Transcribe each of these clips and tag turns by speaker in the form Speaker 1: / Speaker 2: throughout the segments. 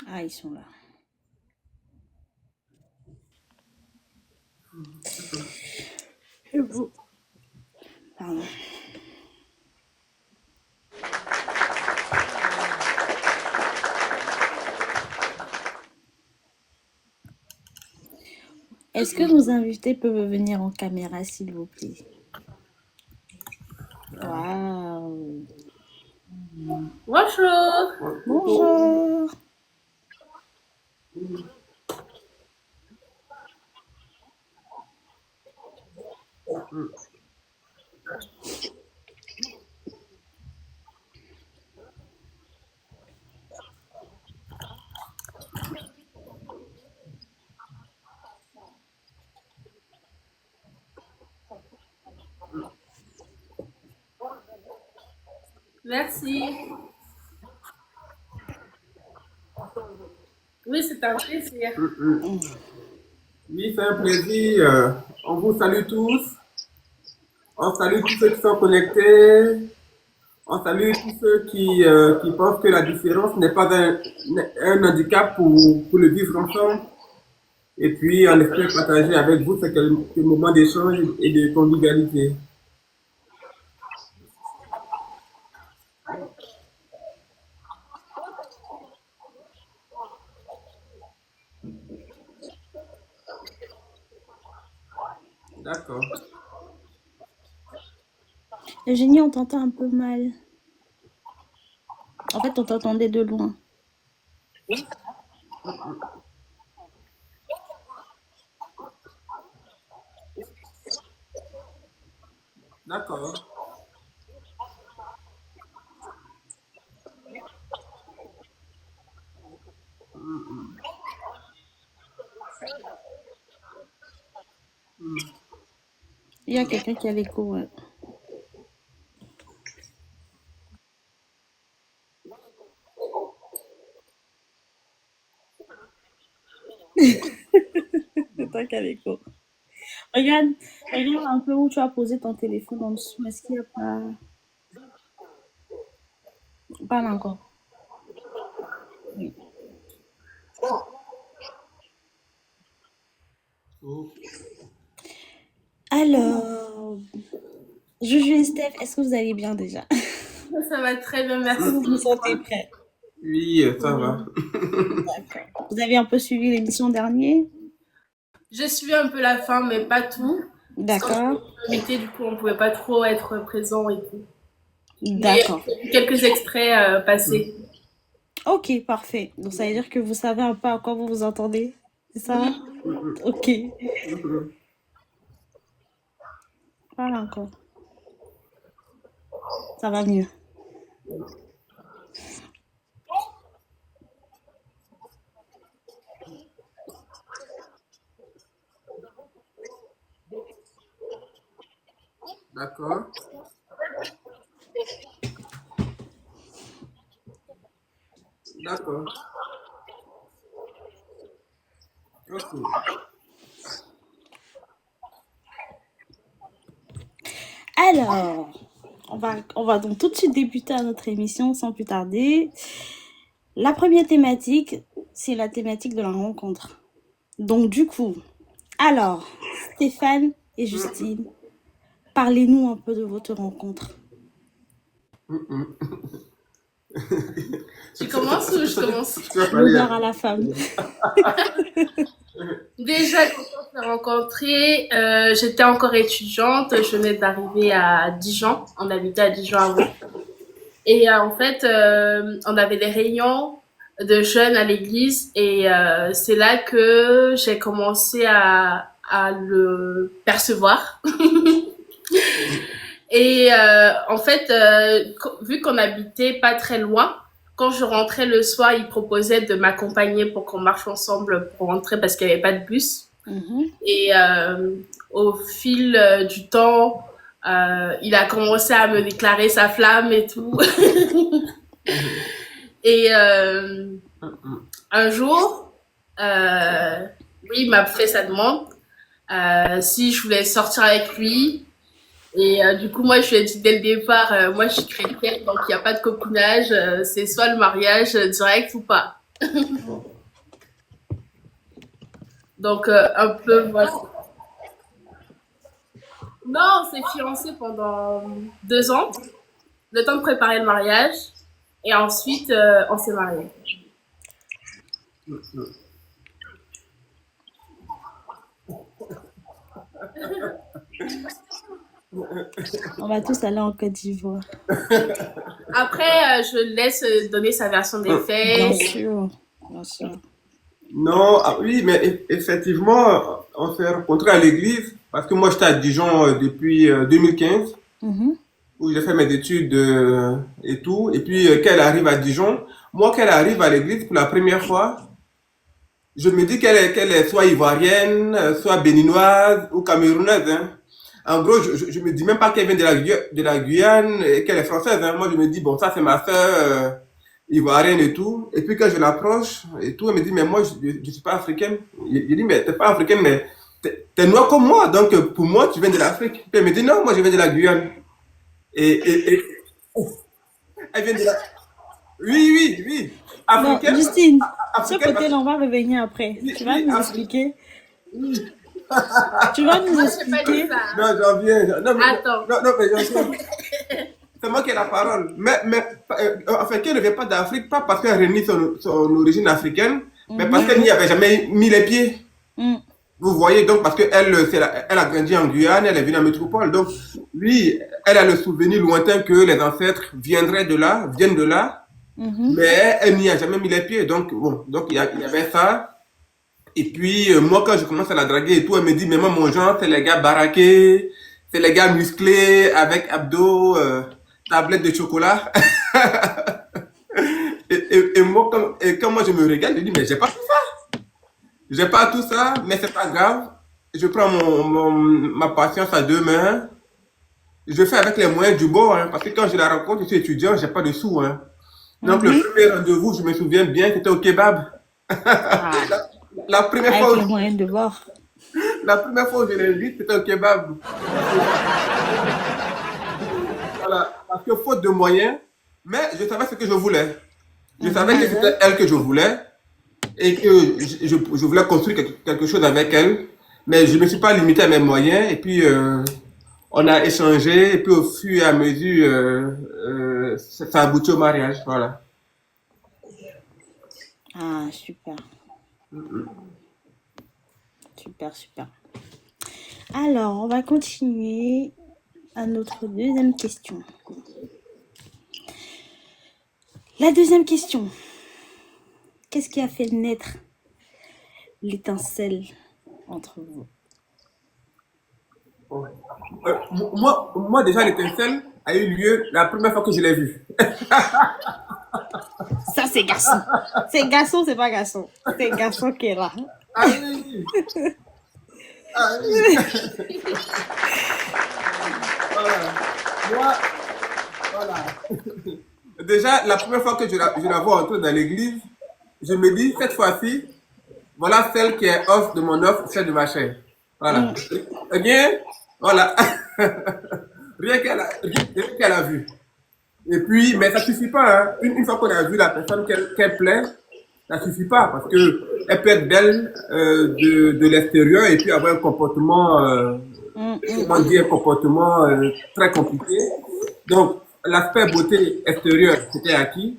Speaker 1: Ah, ils sont là. Et vous? Pardon. Est-ce que nos invités peuvent venir en caméra, s'il vous plaît? Waouh!
Speaker 2: Bonjour.
Speaker 1: Bonjour!
Speaker 2: Merci. Oui, c'est un plaisir.
Speaker 3: Oui, c'est un plaisir. On vous salue tous. On salue tous ceux qui sont connectés. On salue tous ceux qui pensent que la différence n'est pas un handicap pour le vivre ensemble. Et puis, on espère partager avec vous ces moments d'échange et de convivialité. D'accord.
Speaker 1: Eugénie, on t'entend un peu mal. En fait, on t'entendait de loin.
Speaker 3: D'accord.
Speaker 1: Il y a quelqu'un qui a l'écho, ouais. C'est toi qui a l'écho. Regarde, regarde un peu où tu as posé ton téléphone en dessous. Est-ce qu'il n'y a pas... Parle encore. Oui.
Speaker 3: Oh.
Speaker 1: Alors, Juju et Steph, est-ce que vous allez bien déjà?
Speaker 2: Ça va très bien,
Speaker 1: Est-ce que vous vous
Speaker 2: merci.
Speaker 1: sentez prêts?
Speaker 3: Oui, ça
Speaker 2: Oui.
Speaker 3: va.
Speaker 1: D'accord. Vous avez un peu suivi l'émission dernière?
Speaker 2: Je suis un peu la fin, mais pas tout. Parce qu'on
Speaker 1: D'accord.
Speaker 2: était invité, du coup, on pouvait pas trop être présent et tout. Mais
Speaker 1: D'accord.
Speaker 2: j'ai vu quelques extraits passés.
Speaker 1: Ok, parfait. Donc ça veut dire que vous savez un peu à quoi vous vous entendez? C'est ça?
Speaker 2: Oui.
Speaker 1: Ok. Parle encore. Ça va mieux.
Speaker 3: D'accord. D'accord. Ok.
Speaker 1: Alors, on va donc tout de suite débuter à notre émission sans plus tarder. La première thématique, c'est la thématique de la rencontre. Donc du coup, alors, Stéphane et Justine, parlez-nous un peu de votre rencontre.
Speaker 2: Tu commences ou je commence?
Speaker 3: Tu vas parler.
Speaker 1: L'honneur à la femme.
Speaker 2: Déjà, quand on s'est rencontrés, j'étais encore étudiante. Je venais d'arriver à Dijon. On habitait à Dijon avant. Et en fait, on avait des réunions de jeunes à l'église. Et c'est là que j'ai commencé à le percevoir. Et en fait, vu qu'on habitait pas très loin, quand je rentrais le soir, il proposait de m'accompagner pour qu'on marche ensemble pour rentrer parce qu'il n'y avait pas de bus.
Speaker 1: Mhm.
Speaker 2: Et au fil du temps, il a commencé à me déclarer sa flamme et tout. Et un jour, oui, il m'a fait sa demande si je voulais sortir avec lui. Et du coup, moi, je lui ai dit dès le départ, moi, je suis chrétienne, donc il n'y a pas de copinage. C'est soit le mariage direct ou pas. Donc, un peu, voilà. Non, on s'est fiancés pendant 2 ans, le temps de préparer le mariage. Et ensuite, on s'est mariés.
Speaker 1: On va tous aller en Côte d'Ivoire.
Speaker 2: Après, je laisse donner sa version des
Speaker 1: Bien
Speaker 2: faits.
Speaker 1: sûr, bien sûr.
Speaker 3: Non, ah oui, mais effectivement, on s'est rencontrés à l'église parce que moi j'étais à Dijon depuis 2015
Speaker 1: Mhm,
Speaker 3: où j'ai fait mes études et tout. Et puis qu'elle arrive à Dijon, moi qu'elle arrive à l'église pour la première fois, je me dis qu'elle est soit ivoirienne, soit béninoise ou camerounaise. Hein. En gros, je me dis même pas qu'elle vient de la Guyane et qu'elle est française. Hein. Moi, je me dis, bon, ça, c'est ma sœur ivoirienne et tout. Et puis, quand je l'approche et tout, elle me dit, mais moi, je suis pas africaine. Je dis, mais t'es pas africaine, mais t'es noire comme moi. Donc, pour moi, tu viens de l'Afrique. Puis, elle me dit, non, moi, je viens de la Guyane. Et elle vient de la... Oui, oui, oui.
Speaker 1: bon,
Speaker 3: Africaine,
Speaker 1: Justine, ce
Speaker 3: africaine,
Speaker 1: côté-là, on va revenir après.
Speaker 3: oui,
Speaker 1: Tu vas
Speaker 3: oui,
Speaker 1: nous expliquer. Tu vas nous
Speaker 2: Moi, j'ai pas dit
Speaker 1: expliquer.
Speaker 2: ça.
Speaker 3: non, j'en viens. Non, mais,
Speaker 2: Attends.
Speaker 3: non, mais j'en viens. C'est moi qui ai la parole. Mais enfin, qu'elle ne vient pas d'Afrique, pas parce qu'elle renie son origine africaine, mais parce
Speaker 1: Mhm,
Speaker 3: qu'elle n'y avait jamais mis les pieds.
Speaker 1: mm,
Speaker 3: Vous voyez, donc, parce qu'elle elle a grandi en Guyane, elle est venue en métropole. Donc, oui, elle a le souvenir lointain que les ancêtres viendraient de là, viennent de là,
Speaker 1: mhm.
Speaker 3: mais elle n'y a jamais mis les pieds. Donc, bon, donc il y avait ça. Et puis, moi, quand je commence à la draguer et tout, elle me dit, mais moi, mon genre, c'est les gars baraqués, c'est les gars musclés, avec abdos, tablette de chocolat. Et moi, quand moi, je me regarde, je dis, mais j'ai pas tout ça. J'ai pas tout ça, mais c'est pas grave. Je prends ma patience à deux mains. Je fais avec les moyens du bord, hein, parce que quand je la rencontre, je suis étudiant, j'ai pas de sous, hein. Donc, le
Speaker 1: Mhm.
Speaker 3: premier rendez-vous, je me souviens bien, c'était au kebab.
Speaker 1: Ah,
Speaker 3: La première
Speaker 1: avec
Speaker 3: fois,
Speaker 1: les moyens de bord.
Speaker 3: la première fois où je l'ai vu, c'était au kebab. Voilà, parce que faute de moyens, mais je savais ce que je voulais. Je savais que
Speaker 1: Mhm.
Speaker 3: c'était elle que je voulais et que je voulais construire quelque chose avec elle, mais je ne me suis pas limité à mes moyens. Et puis, on a échangé, et puis au fur et à mesure, ça a abouti au mariage. Voilà.
Speaker 1: Ah, super, super, super. Alors, on va continuer à notre deuxième question. La deuxième question. Qu'est-ce qui a fait naître l'étincelle entre vous?
Speaker 3: Moi, déjà, l'étincelle a eu lieu la première fois que je l'ai vue.
Speaker 1: Ça, c'est garçon. C'est garçon, c'est pas garçon. C'est garçon qui est là.
Speaker 3: Ah oui, ah oui, voilà. Moi, voilà. Déjà, la première fois que je la vois entrer dans l'église, je me dis, cette fois-ci, voilà celle qui est os de mon os, celle de ma chair. Voilà.
Speaker 1: Mm,
Speaker 3: Rien, voilà. Rien qu'elle a vu. Et puis, mais ça suffit pas. Hein. Une fois qu'on a vu la personne qu'elle plaît, ça suffit pas parce que elle peut être belle de l'extérieur et puis avoir un comportement,
Speaker 1: mm,
Speaker 3: comment dire, un comportement très compliqué. Donc, l'aspect beauté extérieure, c'était acquis.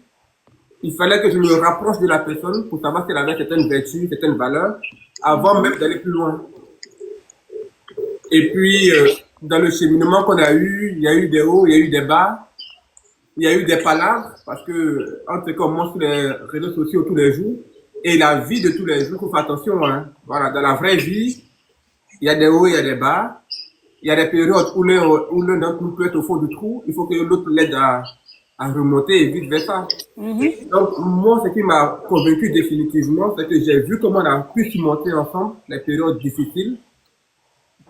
Speaker 3: Il fallait que je me rapproche de la personne pour savoir si elle avait certaines vertus, certaines valeurs, avant
Speaker 1: mhm,
Speaker 3: même d'aller plus loin. Et puis, dans le cheminement qu'on a eu, il y a eu des hauts, il y a eu des bas, il y a eu des palabres, parce que, en tout cas, on montre sur les réseaux sociaux tous les jours, et la vie de tous les jours, il faut faire attention, hein. Voilà, dans la vraie vie, il y a des hauts, il y a des bas, il y a des périodes où l'un d'entre nous peut être au fond du trou, il faut que l'autre l'aide à remonter et vice versa.
Speaker 1: mhm,
Speaker 3: Donc, moi, ce qui m'a convaincu définitivement, c'est que j'ai vu comment on a pu surmonter ensemble les périodes difficiles,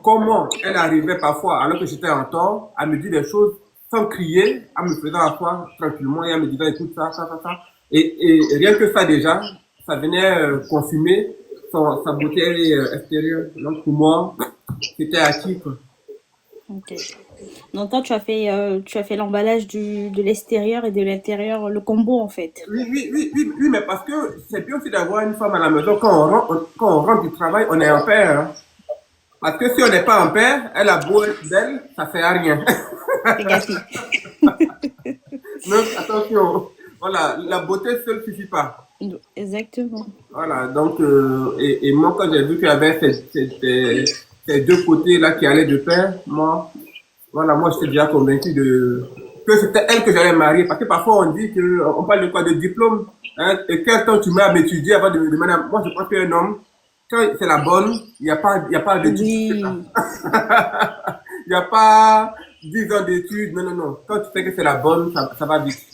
Speaker 3: comment elle arrivait parfois, alors que j'étais en tort, à me dire des choses sans crier, en me faisant asseoir tranquillement et en me disant, écoute, ça. Et rien que ça déjà, ça venait consumer sa beauté extérieure. Donc, pour moi, c'était acquis, quoi.
Speaker 1: ok. Donc toi, tu as fait l'emballage de l'extérieur et de l'intérieur, le combo en fait.
Speaker 3: Oui, mais parce que c'est bien aussi d'avoir une femme à la maison. Quand on rentre du travail, on est en paire, hein. Parce que si on n'est pas en paire, elle a beau être belle, ça fait à rien.
Speaker 1: C'est gâté.
Speaker 3: Donc, attention. Voilà, la beauté seule suffit pas.
Speaker 1: Exactement.
Speaker 3: Voilà, donc, et moi, quand j'ai vu qu'il y avait ces deux côtés-là qui allaient de pair, moi, j'étais déjà convaincu que c'était elle que j'allais marier. Parce que parfois, on dit on parle de quoi? De diplôme. Hein, et quel temps tu mets à m'étudier avant de me demander, moi, je pense qu'un homme, quand c'est la bonne, il y a pas d'études.
Speaker 1: Oui.
Speaker 3: Il n'y a pas 10 ans d'études. Non, non, non. Quand tu sais que c'est la bonne, ça va vite.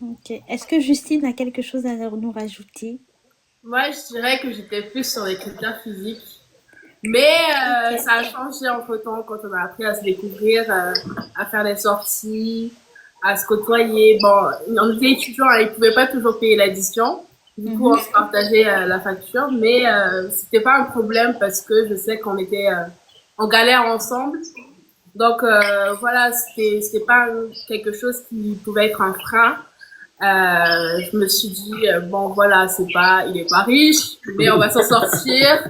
Speaker 1: Ok. Est-ce que Justine a quelque chose à nous rajouter?
Speaker 2: Moi, je dirais que j'étais plus sur les critères physiques. Mais
Speaker 1: Ok.
Speaker 2: ça a changé entre temps quand on a appris à se découvrir, à faire des sorties, à se côtoyer. Bon, on était étudiants, hein, ils pouvaient pas toujours payer l'addition. Du coup, on
Speaker 1: Mhm.
Speaker 2: se partageait la facture, mais c'était pas un problème parce que je sais qu'on était en galère ensemble. Donc voilà, c'était pas quelque chose qui pouvait être un frein. Je me suis dit bon voilà, il est pas riche, mais on va s'en sortir.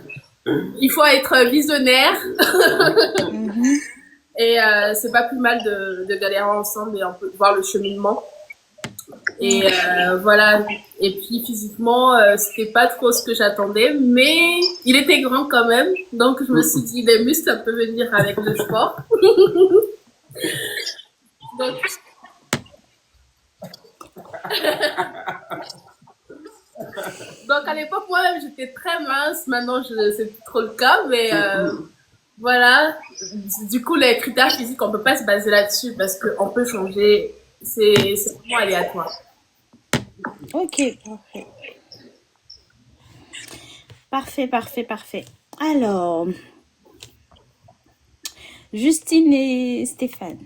Speaker 2: Il faut être visionnaire
Speaker 1: Mhm.
Speaker 2: et c'est pas plus mal de galérer ensemble et on peut voir le cheminement. Et
Speaker 1: Mm.
Speaker 2: voilà. Et puis physiquement, c'était pas trop ce que j'attendais, mais il était grand quand même. Donc je me suis dit, les muscles, ça peut venir avec le sport. Donc, donc à l'époque, moi-même, j'étais très mince. Maintenant, c'est plus trop le cas, mais voilà. Du coup, les critères physiques, on peut pas se baser là-dessus parce qu'on peut changer. C'est vraiment aléatoire.
Speaker 1: Ok, parfait. Parfait, parfait, parfait. Alors, Justine et Stéphane,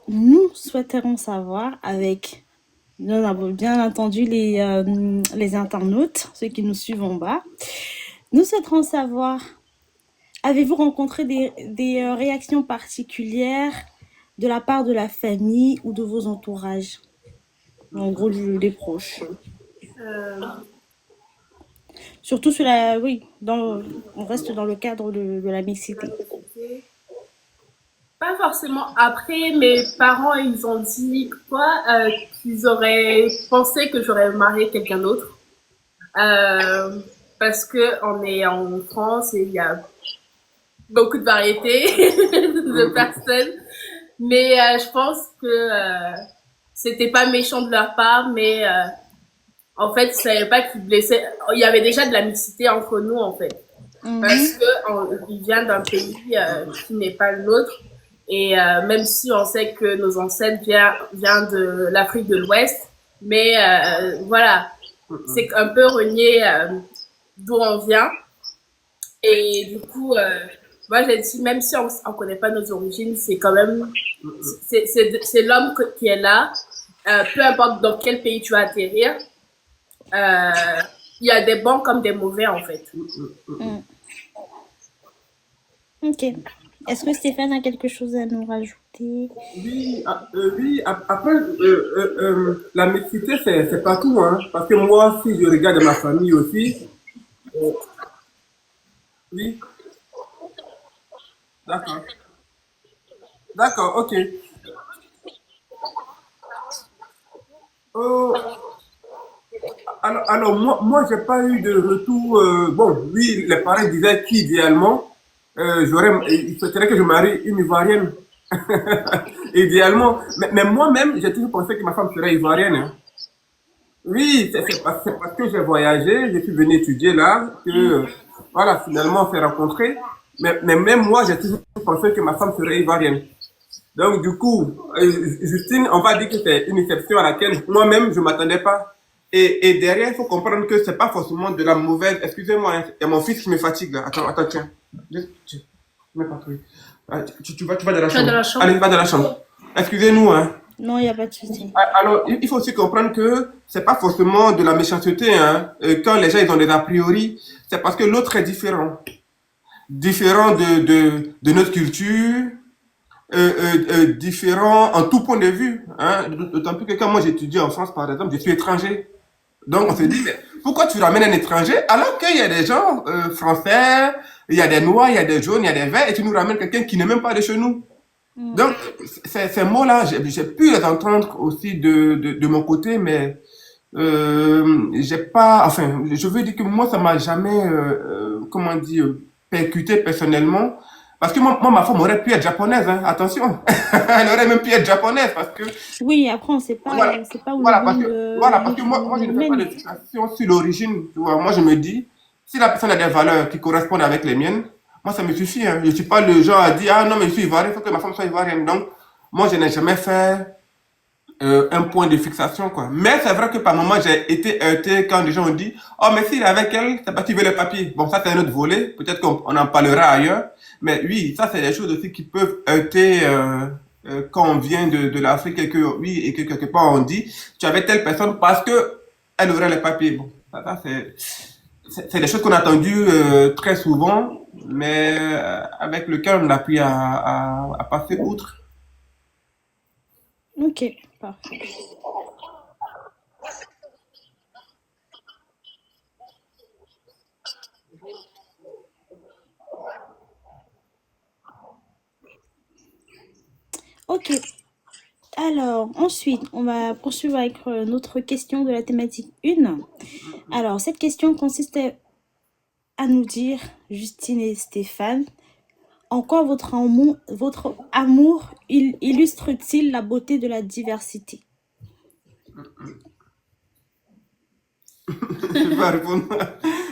Speaker 1: nous souhaiterons savoir avec, bien entendu, les internautes, ceux qui nous suivent en bas, nous souhaiterons savoir, avez-vous rencontré des réactions particulières de la part de la famille ou de vos entourages? En gros, des proches.
Speaker 2: Euh,
Speaker 1: Surtout oui, on reste dans le cadre de la mixité.
Speaker 2: Pas forcément. Après, mes parents, ils ont dit quoi qu'ils auraient pensé que j'aurais marié quelqu'un d'autre. Euh, Parce que on est en France et il y a beaucoup de variétés de personnes. Mais je pense que c'était pas méchant de leur part, mais en fait, ils savaient pas qu'ils blessaient. Il y avait déjà de la mixité entre nous, en fait. Parce
Speaker 1: Mhm,
Speaker 2: que il vient d'un pays qui n'est pas le nôtre. Et même si on sait que nos ancêtres viennent de l'Afrique de l'Ouest, mais voilà, c'est un peu renier d'où on vient. Et du coup, moi j'ai dit, même si on ne connaît pas nos origines, c'est quand même, c'est l'homme qui est là, peu importe dans quel pays tu vas atterrir, euh, il y a des bons comme des mauvais en fait.
Speaker 1: mm. Ok. Est-ce que Stéphane a quelque chose à nous rajouter?
Speaker 3: Après, la mixité, c'est partout, hein. Parce que moi, si je regarde ma famille aussi, euh, oui, d'accord. D'accord, ok. Euh, alors moi, j'ai pas eu de retour. Bon, oui, les parents disaient qu'idéalement, il souhaiterait que je marie une Ivoirienne. Idéalement. Mais moi-même, j'ai toujours pensé que ma femme serait Ivoirienne, hein. Oui, c'est parce que j'ai voyagé, je suis venu étudier là, que voilà, finalement on s'est rencontrés. Mais même moi, j'ai toujours pensé que ma femme serait ivoirienne. Donc du coup, Justine, on va dire que c'est une exception à laquelle moi-même je m'attendais pas. Et derrière, il faut comprendre que c'est pas forcément de la mauvaise. Excusez-moi, hein, il y a mon fils qui me fatigue là. Attends, tiens. Mets pas trop. Ah, tu vas dans la
Speaker 2: Tu vas dans
Speaker 3: chambre.
Speaker 2: la chambre?
Speaker 3: Allez, va dans la chambre. Excusez-nous, hein.
Speaker 1: Non, il n'y a pas de souci.
Speaker 3: Alors, il faut aussi comprendre que c'est pas forcément de la méchanceté, hein. Quand les gens ils ont des a priori, c'est parce que l'autre est différent. différents de notre culture, différents en tout point de vue. Hein. D'autant plus que quand moi j'étudie en France, par exemple, je suis étranger. Donc on se dit, mais pourquoi tu ramènes un étranger alors qu'il y a des gens français, il y a des noirs, il y a des jaunes, il y a des verts, et tu nous ramènes quelqu'un qui n'est même pas de chez nous.
Speaker 1: Mm.
Speaker 3: Donc ces mots-là, j'ai pu les entendre aussi de mon côté, mais j'ai pas, enfin, je veux dire que moi, ça m'a jamais, comment dire, percuté personnellement. Parce que moi, ma femme aurait pu être japonaise, hein, attention. Elle aurait même pu être japonaise parce que,
Speaker 1: Oui, après,
Speaker 3: voilà,
Speaker 1: on sait pas où le
Speaker 3: voilà, parce
Speaker 1: monde
Speaker 3: que, voilà, parce que moi, je
Speaker 1: nous
Speaker 3: ne fais pas de
Speaker 1: mène.
Speaker 3: fixation sur l'origine, tu vois. Moi, je me dis, si la personne a des valeurs qui correspondent avec les miennes, moi, ça me suffit, hein. Je suis pas le genre à dire, ah non, mais je suis ivoirien, il faut que ma femme soit ivoirienne. Donc, moi, je n'ai jamais fait un point de fixation, quoi. Mais c'est vrai que par moment, j'ai été heurté quand les gens ont dit, oh, mais s'il est avec elle, c'est parce qu'il veut les papiers. Bon, ça, c'est un autre volet. Peut-être qu'on en parlera ailleurs. Mais oui, ça, c'est des choses aussi qui peuvent heurter, quand on vient de l'Afrique et que, oui, et que quelque part on dit, tu avais telle personne parce que elle aurait les papiers. Bon, ça c'est des choses qu'on a entendues très souvent, mais avec lequel on a pu à passer outre.
Speaker 1: Ok, parfait. Ok. Alors, ensuite, on va poursuivre avec notre question de la thématique 1. Alors, cette question consistait à nous dire, Justine et Stéphane, en quoi votre amour illustre-t-il la beauté de la diversité?
Speaker 3: Je vais répondre.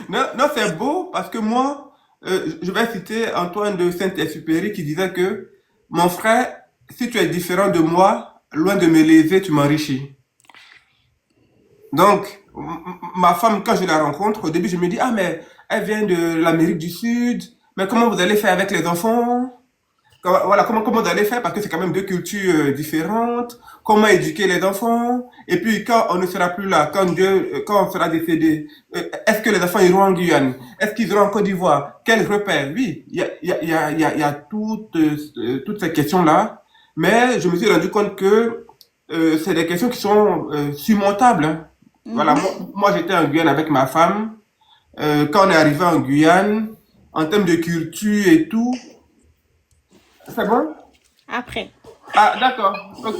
Speaker 3: Non, non, c'est beau parce que moi, je vais citer Antoine de Saint-Exupéry qui disait que mon frère, si tu es différent de moi, loin de me léser, tu m'enrichis. Donc, ma femme, quand je la rencontre, au début, je me dis, ah, mais elle vient de l'Amérique du Sud, mais comment vous allez faire avec les enfants? Voilà, comment vous allez faire parce que c'est quand même deux cultures différentes. Comment éduquer les enfants? Et puis quand on ne sera plus là, quand on sera décédé, est-ce que les enfants iront en Guyane? Est-ce qu'ils iront en Côte d'Ivoire? Quel repère? Oui, il y a toutes ces questions-là. Mais je me suis rendu compte que c'est des questions qui sont surmontables. Hein. Voilà,
Speaker 1: Mhm.
Speaker 3: moi j'étais en Guyane avec ma femme. Quand on est arrivé en Guyane, en termes de culture et tout, c'est bon?
Speaker 1: Après.
Speaker 3: Ah, d'accord, ok.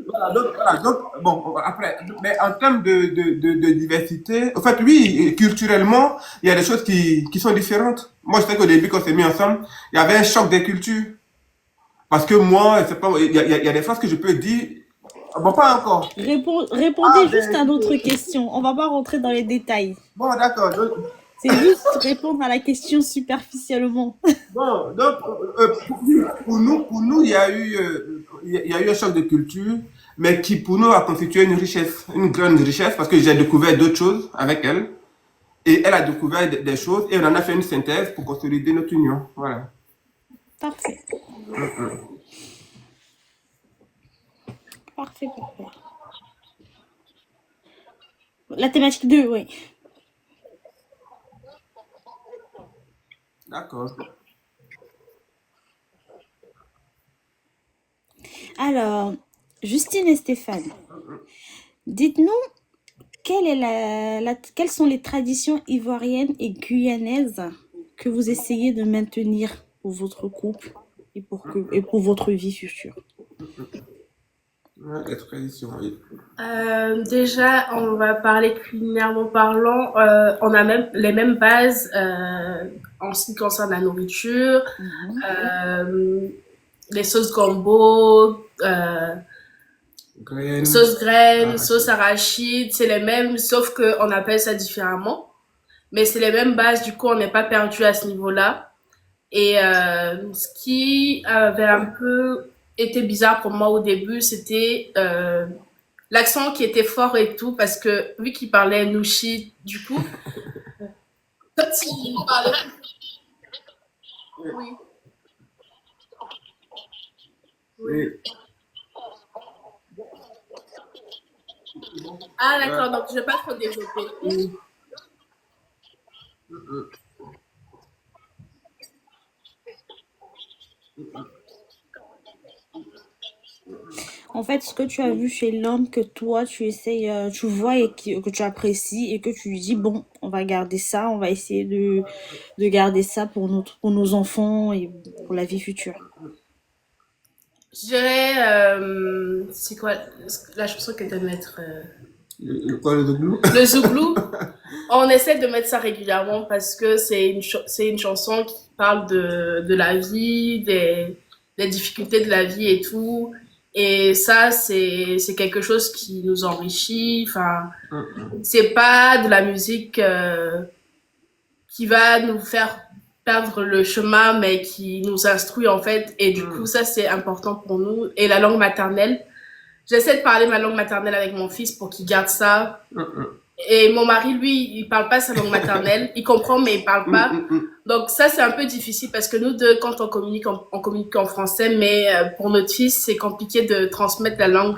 Speaker 3: Voilà, donc, bon, après, mais en termes de diversité, en fait, oui, culturellement, il y a des choses qui sont différentes. Moi, je sais qu'au début, quand on s'est mis ensemble, il y avait un choc des cultures. Parce que moi, c'est pas, il y a des phrases que je peux dire, ah, bon, pas encore.
Speaker 1: Répondez
Speaker 3: Ah,
Speaker 1: juste
Speaker 3: ben,
Speaker 1: à notre question. On va pas rentrer dans les détails.
Speaker 3: bon, d'accord.
Speaker 1: C'est juste répondre à la question superficiellement.
Speaker 3: Bon, donc, pour nous, il y a eu un choc de culture, mais qui pour nous a constitué une richesse, une grande richesse, parce que j'ai découvert d'autres choses avec elle, et elle a découvert des choses, et on en a fait une synthèse pour consolider notre union. Voilà.
Speaker 1: Parfait. Parfait, parfait. La thématique 2, oui.
Speaker 3: D'accord.
Speaker 1: Alors, Justine et Stéphane, dites-nous quelles sont les traditions ivoiriennes et guyanaises que vous essayez de maintenir pour votre couple et pour votre vie future.
Speaker 3: Ouais, les traditions, oui.
Speaker 2: Déjà, on va parler culinairement parlant. On a même les mêmes bases en ce qui concerne la nourriture,
Speaker 1: Mhm.
Speaker 2: euh, les sauces gombo,
Speaker 3: Graines,
Speaker 2: sauce graine, sauce
Speaker 3: arachide.
Speaker 2: arachide, c'est les mêmes, sauf que on appelle ça différemment. Mais c'est les mêmes bases, du coup, on n'est pas perdu à ce niveau-là. Et ce qui avait un peu été bizarre pour moi au début, c'était l'accent qui était fort et tout, parce que vu qu'il parlait Nushi, du coup, comme s'il parlait. Oui, oui.
Speaker 3: Oui.
Speaker 2: Ah,
Speaker 3: Ouais.
Speaker 2: d'accord, donc je vais pas trop développer.
Speaker 3: Oui.
Speaker 1: En fait, ce que tu as vu chez l'homme que toi tu essayes, tu vois et que tu apprécies et que tu lui dis bon, on va garder ça, on va essayer de garder ça pour nos enfants et pour la vie future.
Speaker 2: Je dirais, c'est quoi la chanson que de mettre
Speaker 3: Quoi, le doublou?
Speaker 2: le Zouglou. On essaie de mettre ça régulièrement parce que c'est une chanson qui parle de la vie, des difficultés de la vie et tout. Et ça, c'est quelque chose qui nous enrichit. Enfin, c'est pas de la musique qui va nous faire perdre le chemin, mais qui nous instruit en fait. Et du coup, ça, c'est important pour nous. Et la langue maternelle, j'essaie de parler ma langue maternelle avec mon fils pour qu'il garde ça. Et mon mari, lui, il parle pas sa langue maternelle. Il comprend, mais il parle pas. Donc ça, c'est un peu difficile parce que nous deux, quand on communique en français, mais pour notre fils, c'est compliqué de transmettre la langue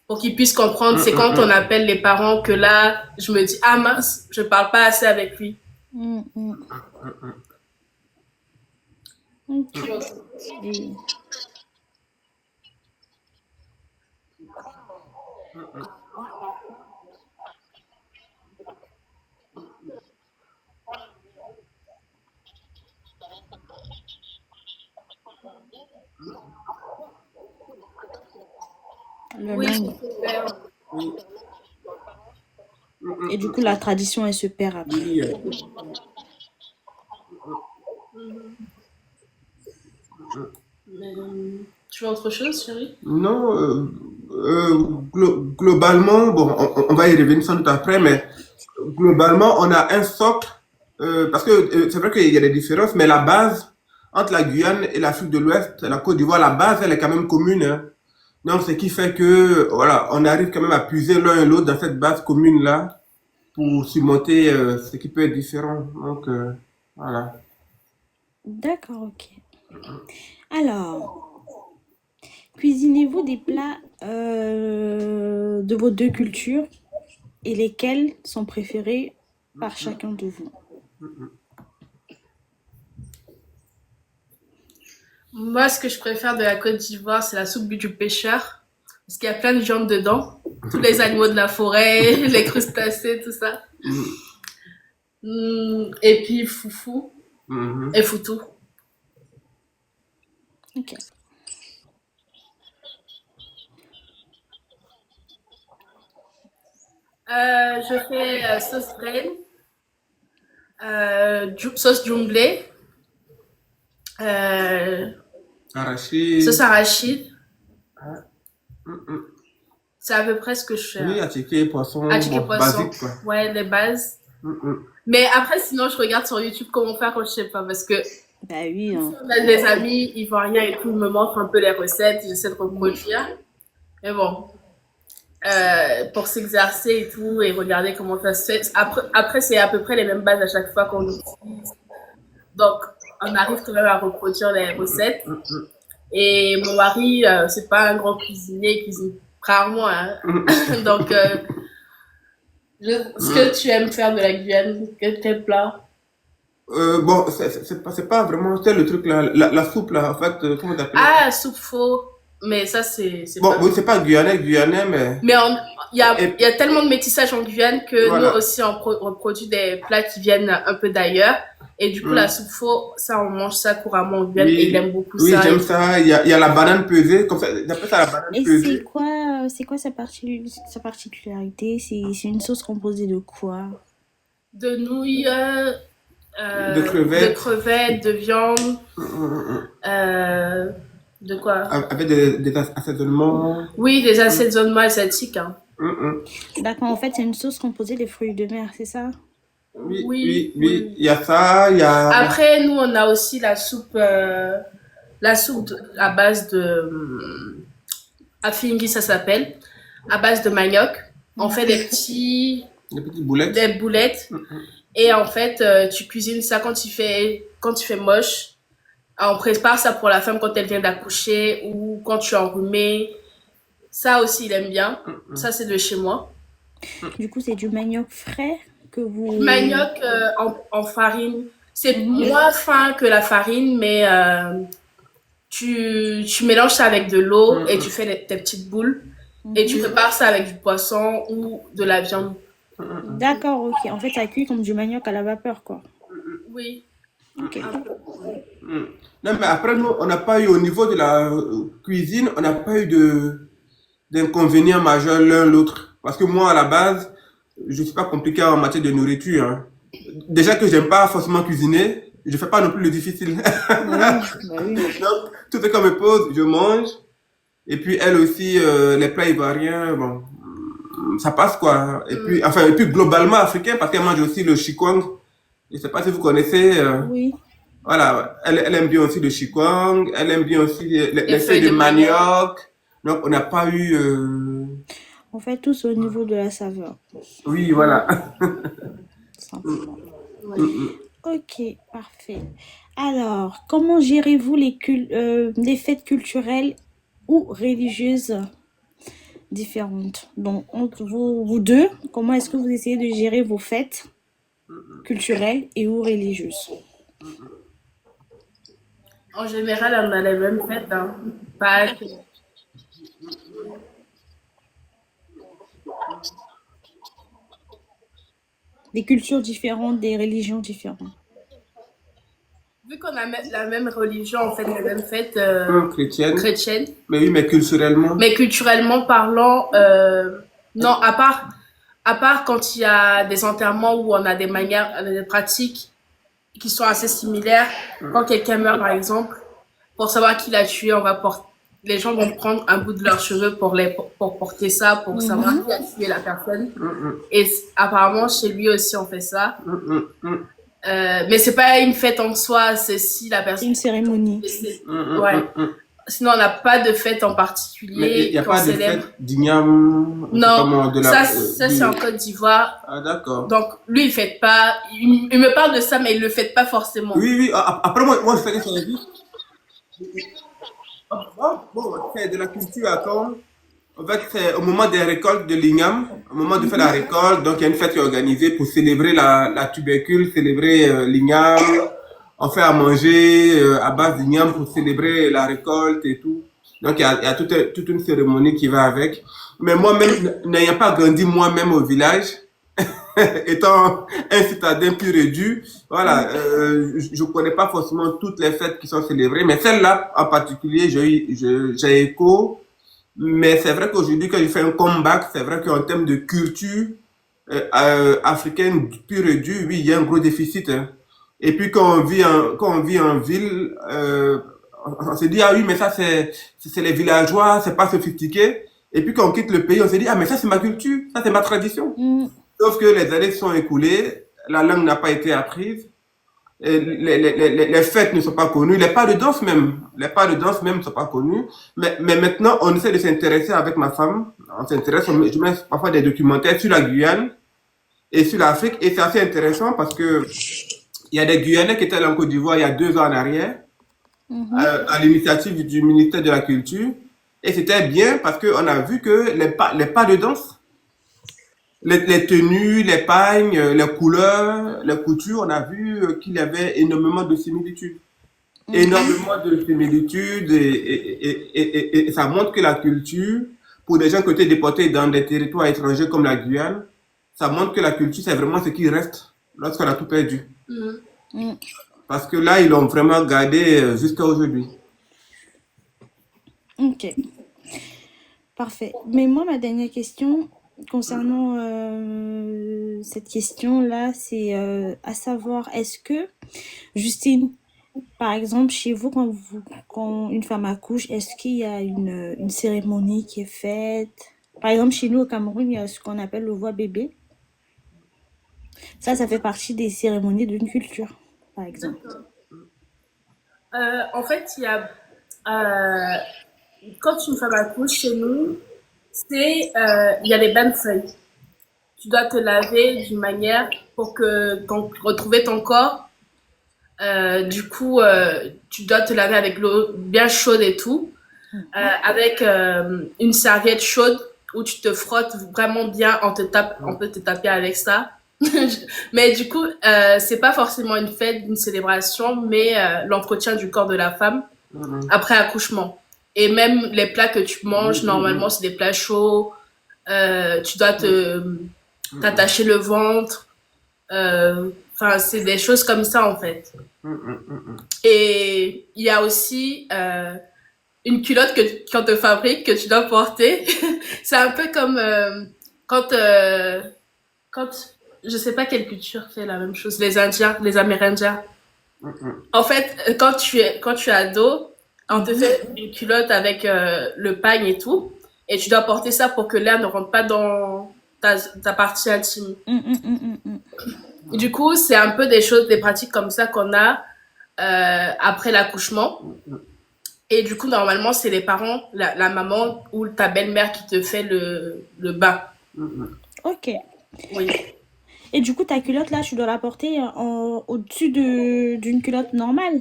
Speaker 2: pour qu'il puisse comprendre. C'est quand on appelle les parents que là, je me dis, ah mince, je parle pas assez avec lui.
Speaker 1: Mm, mm. Ok. Et- Le
Speaker 2: Oui,
Speaker 1: langue.
Speaker 3: Oui,
Speaker 1: Et du coup, la tradition, elle se perd après.
Speaker 3: oui,
Speaker 2: Mais, tu vois autre chose, chérie?
Speaker 3: non, globalement, bon, on va y revenir sans doute après, mais globalement, on a un socle, parce que c'est vrai qu'il y a des différences, mais la base entre la Guyane et l'Afrique de l'Ouest, la Côte d'Ivoire, la base, elle est quand même commune, hein. Donc, ce qui fait que, voilà, on arrive quand même à puiser l'un et l'autre dans cette base commune-là pour surmonter ce qui peut être différent. Donc, voilà.
Speaker 1: D'accord, ok. Alors, cuisinez-vous des plats de vos deux cultures et lesquels sont préférés par chacun de vous?
Speaker 2: Moi, ce que je préfère de la Côte d'Ivoire, c'est la soupe du pêcheur. Parce qu'il y a plein de viande dedans. Tous les animaux de la forêt, les crustacés, tout ça. Et puis foufou
Speaker 3: Mhm.
Speaker 2: et foutou.
Speaker 1: Ok.
Speaker 2: Je fais sauce braise, sauce jumblée, euh, sauce
Speaker 3: Arraché.
Speaker 2: arachide.
Speaker 3: Ah, mm.
Speaker 2: C'est à peu près ce que je fais.
Speaker 3: Oui, attiqué, poisson,
Speaker 2: Attiqué
Speaker 3: bon,
Speaker 2: poisson.
Speaker 3: basique, quoi.
Speaker 2: Ouais, les bases.
Speaker 3: Mm.
Speaker 2: Mais après, sinon, je regarde sur YouTube comment faire quand je sais pas. Parce que
Speaker 1: Bah oui, hein.
Speaker 2: on a des amis ivoiriens et tout, ils me montrent un peu les recettes, j'essaie de reproduire. Mais bon, pour s'exercer et tout, et regarder comment ça se fait. Après c'est à peu près les mêmes bases à chaque fois qu'on utilise. Donc, on arrive quand même à reproduire les recettes. Et mon mari, c'est pas un grand cuisinier, il cuisine rarement. Hein. Donc, ce que tu aimes faire de la Guyane, quel plat?
Speaker 3: Bon, c'est pas vraiment, c'est le truc là, la soupe là, en fait, comment t'appelles ça?
Speaker 2: Ah, soupe faux. Mais ça, c'est
Speaker 3: Bon,
Speaker 2: pas.
Speaker 3: oui, c'est pas guyanais, mais.
Speaker 2: Mais
Speaker 3: Et,
Speaker 2: il y a tellement de métissage en Guyane que nous
Speaker 3: voilà.
Speaker 2: aussi, on produit des plats qui viennent un peu d'ailleurs. Et du coup, la soupe faux, ça, on mange ça couramment en Guyane et il
Speaker 3: Oui,
Speaker 2: aime beaucoup
Speaker 3: oui,
Speaker 2: ça.
Speaker 3: j'aime ça. Il y a la banane pesée, comme ça, j'appelle ça la banane
Speaker 1: Et
Speaker 3: pesée.
Speaker 1: c'est quoi sa particularité? C'est une sauce composée de quoi?
Speaker 2: De nouilles,
Speaker 3: De
Speaker 2: de
Speaker 3: crevettes,
Speaker 2: crevettes, de viande,
Speaker 3: mm.
Speaker 2: euh, de quoi?
Speaker 3: Avec des assaisonnements.
Speaker 2: Oui, des assaisonnements asiatiques. Hein.
Speaker 3: Mm.
Speaker 1: D'accord, en fait, c'est une sauce composée des fruits de mer, c'est ça?
Speaker 3: Oui,
Speaker 2: Oui,
Speaker 3: oui, oui.
Speaker 2: oui.
Speaker 3: Il y a ça, il y a.
Speaker 2: Après, nous, on a aussi la soupe à base de afingi, ça s'appelle, à base de manioc. On fait
Speaker 3: Des petites boulettes.
Speaker 2: des boulettes. Et en fait, tu cuisines ça quand tu fais moche. On prépare ça pour la femme quand elle vient d'accoucher ou quand tu es enrhumé. Ça aussi, il aime bien. Ça, c'est de chez moi.
Speaker 1: Du coup, c'est du manioc frais que vous...
Speaker 2: Manioc en farine. C'est moins fin que la farine, mais tu mélanges ça avec de l'eau et tu fais tes petites boules et tu
Speaker 1: Mhm.
Speaker 2: prépares ça avec du poisson ou de la viande.
Speaker 1: D'accord, ok. En fait, ça cuit comme du manioc à la vapeur, quoi.
Speaker 2: Oui,
Speaker 1: Ok.
Speaker 2: un peu.
Speaker 3: Mm. Non, mais après, nous, on n'a pas eu, au niveau de la cuisine, on n'a pas eu d'inconvénients majeurs l'un l'autre. Parce que moi, à la base, je suis pas compliqué en matière de nourriture, hein. Déjà que j'aime pas forcément cuisiner, je fais pas non plus le difficile.
Speaker 1: Oui, bah oui.
Speaker 3: Donc, tout ce qu'on me pose, je mange. Et puis, elle aussi, les plats ivoiriens, bon, ça passe quoi.
Speaker 2: Mm.
Speaker 3: Et puis globalement africain, parce qu'elle mange aussi le chikwang. Je sais pas si vous connaissez.
Speaker 1: Oui.
Speaker 3: Voilà, elle aime bien aussi le chikwang, elle aime bien aussi
Speaker 2: Les
Speaker 3: les feuilles
Speaker 2: feuilles
Speaker 3: de
Speaker 2: de manioc.
Speaker 3: manioc. Donc, on n'a pas eu.
Speaker 1: On fait tous au niveau de la saveur,
Speaker 3: Oui,
Speaker 2: Mm.
Speaker 3: voilà.
Speaker 1: simplement.
Speaker 3: Mm,
Speaker 2: Ouais.
Speaker 3: mm.
Speaker 1: Ok, parfait. Alors, comment gérez-vous les fêtes culturelles ou religieuses différentes? Donc, entre vous deux, comment est-ce que vous essayez de gérer vos fêtes culturelles et ou religieuses?
Speaker 2: En général, on a les mêmes fêtes, hein. Pâques.
Speaker 1: Des cultures différentes, des religions différentes.
Speaker 2: Vu qu'on a la même religion, on fait les mêmes fêtes
Speaker 3: Chrétienne.
Speaker 2: chrétiennes.
Speaker 3: Mais oui, mais culturellement.
Speaker 2: Mais culturellement parlant, non, à part quand il y a des enterrements où on a des manières, des pratiques qui sont assez similaires. Quand quelqu'un meurt, par exemple, pour savoir qui l'a tué, les gens vont prendre un bout de leurs cheveux pour porter ça, pour savoir
Speaker 1: Mhm.
Speaker 2: qui a tué la personne.
Speaker 3: Mm,
Speaker 2: Et apparemment, chez lui aussi, on fait ça.
Speaker 3: mm, mm, mm,
Speaker 2: Mais c'est pas une fête en soi, c'est si la
Speaker 1: C'est
Speaker 2: personne
Speaker 1: une cérémonie.
Speaker 2: est décédée.
Speaker 3: mm,
Speaker 2: Ouais.
Speaker 3: mm, mm.
Speaker 2: Sinon, on n'a pas de fête en
Speaker 3: Mais il n'y
Speaker 2: particulier
Speaker 3: a
Speaker 2: qu'on
Speaker 3: pas de
Speaker 2: célèbre.
Speaker 3: fête d'igname, je sais pas
Speaker 2: Non,
Speaker 3: moi, de
Speaker 2: ça,
Speaker 3: la.
Speaker 2: ça c'est en Côte d'Ivoire.
Speaker 3: Ah, d'accord.
Speaker 2: Donc, lui, il fête pas. Il me parle de ça, mais il le fête pas forcément.
Speaker 3: Oui, oui, après, moi, je fais des services. Bon, c'est de la culture à quand? En fait, c'est au moment des récoltes de l'igname, au moment de faire la récolte, donc il y a une fête qui est organisée pour célébrer la tubercule, célébrer l'igname. On fait à manger à base d'igname pour célébrer la récolte et tout. Donc il y a toute une cérémonie qui va avec. Mais moi-même, n'ayant pas grandi moi-même au village, étant un citadin pur et dur, voilà, je connais pas forcément toutes les fêtes qui sont célébrées, mais celle-là en particulier, j'ai écho. Mais c'est vrai qu'aujourd'hui, quand je fais un comeback, c'est vrai qu'en termes de culture africaine pure et dure, oui, il y a un gros déficit, hein. Et puis quand on vit en ville, on se dit, ah oui, mais ça c'est les villageois, c'est pas sophistiqué. Et puis quand on quitte le pays, on se dit, ah mais ça c'est ma culture, ça c'est ma tradition.
Speaker 1: Mm.
Speaker 3: Sauf que les années se sont écoulées, la langue n'a pas été apprise, et les fêtes ne sont pas connues, les pas de danse même, les pas de danse même ne sont pas connus. Mais maintenant, on essaie de s'intéresser avec ma femme, on s'intéresse, je mets parfois des documentaires sur la Guyane et sur l'Afrique, et c'est assez intéressant parce que il y a des Guyanais qui étaient allés en Côte d'Ivoire il y a 2 ans en arrière,
Speaker 1: Mhm.
Speaker 3: à l'initiative du ministère de la Culture, et c'était bien parce qu'on a vu que les pas de danse, les tenues, les pagnes, les couleurs, les coutures, on a vu qu'il y avait énormément de similitudes.
Speaker 1: Mhm.
Speaker 3: Énormément de similitudes et ça montre que la culture, pour des gens qui ont été déportés dans des territoires étrangers comme la Guyane, ça montre que la culture, c'est vraiment ce qui reste lorsqu'on a tout perdu.
Speaker 2: Mhm.
Speaker 1: Mm.
Speaker 3: Parce que là, ils l'ont vraiment gardé jusqu'à aujourd'hui.
Speaker 1: Ok, parfait. Mais moi, ma dernière question concernant cette question-là, c'est à savoir, est-ce que, Justine, par exemple, chez vous, quand une femme accouche, est-ce qu'il y a une cérémonie qui est faite? Par exemple, chez nous au Cameroun, il y a ce qu'on appelle le voix bébé. Ça fait partie des cérémonies d'une culture, par exemple.
Speaker 2: D'accord. En fait, euh, quand une femme accouche chez nous, il y a les bains de feuilles. Tu dois te laver d'une manière pour retrouver ton corps. Du coup, tu dois te laver avec l'eau bien chaude et tout, avec une serviette chaude où tu te frottes vraiment bien, on peut te taper avec ça. Mais du coup, c'est pas forcément une fête, une célébration, mais l'entretien du corps de la femme. après accouchement. Et même les plats que tu manges, normalement, c'est des plats chauds. Tu dois t'attacher le ventre. Enfin, c'est des choses comme ça, en fait. Et il y a aussi une culotte qu'on te fabrique, que tu dois porter. C'est un peu comme quand, quand, je sais pas quelle culture fait la même chose, les Indiens, les Amérindiens. En fait, quand tu es ado, on te fait une culotte avec le pagne et tout, et tu dois porter ça pour que l'air ne rentre pas dans ta partie intime. Du coup, c'est un peu des choses, des pratiques comme ça qu'on a après l'accouchement. Et du coup, normalement, c'est les parents, la maman ou ta belle-mère qui te fait le bain.
Speaker 1: Ok.
Speaker 2: Oui.
Speaker 1: Et du coup, ta culotte, là, tu dois la porter au-dessus d'une culotte normale.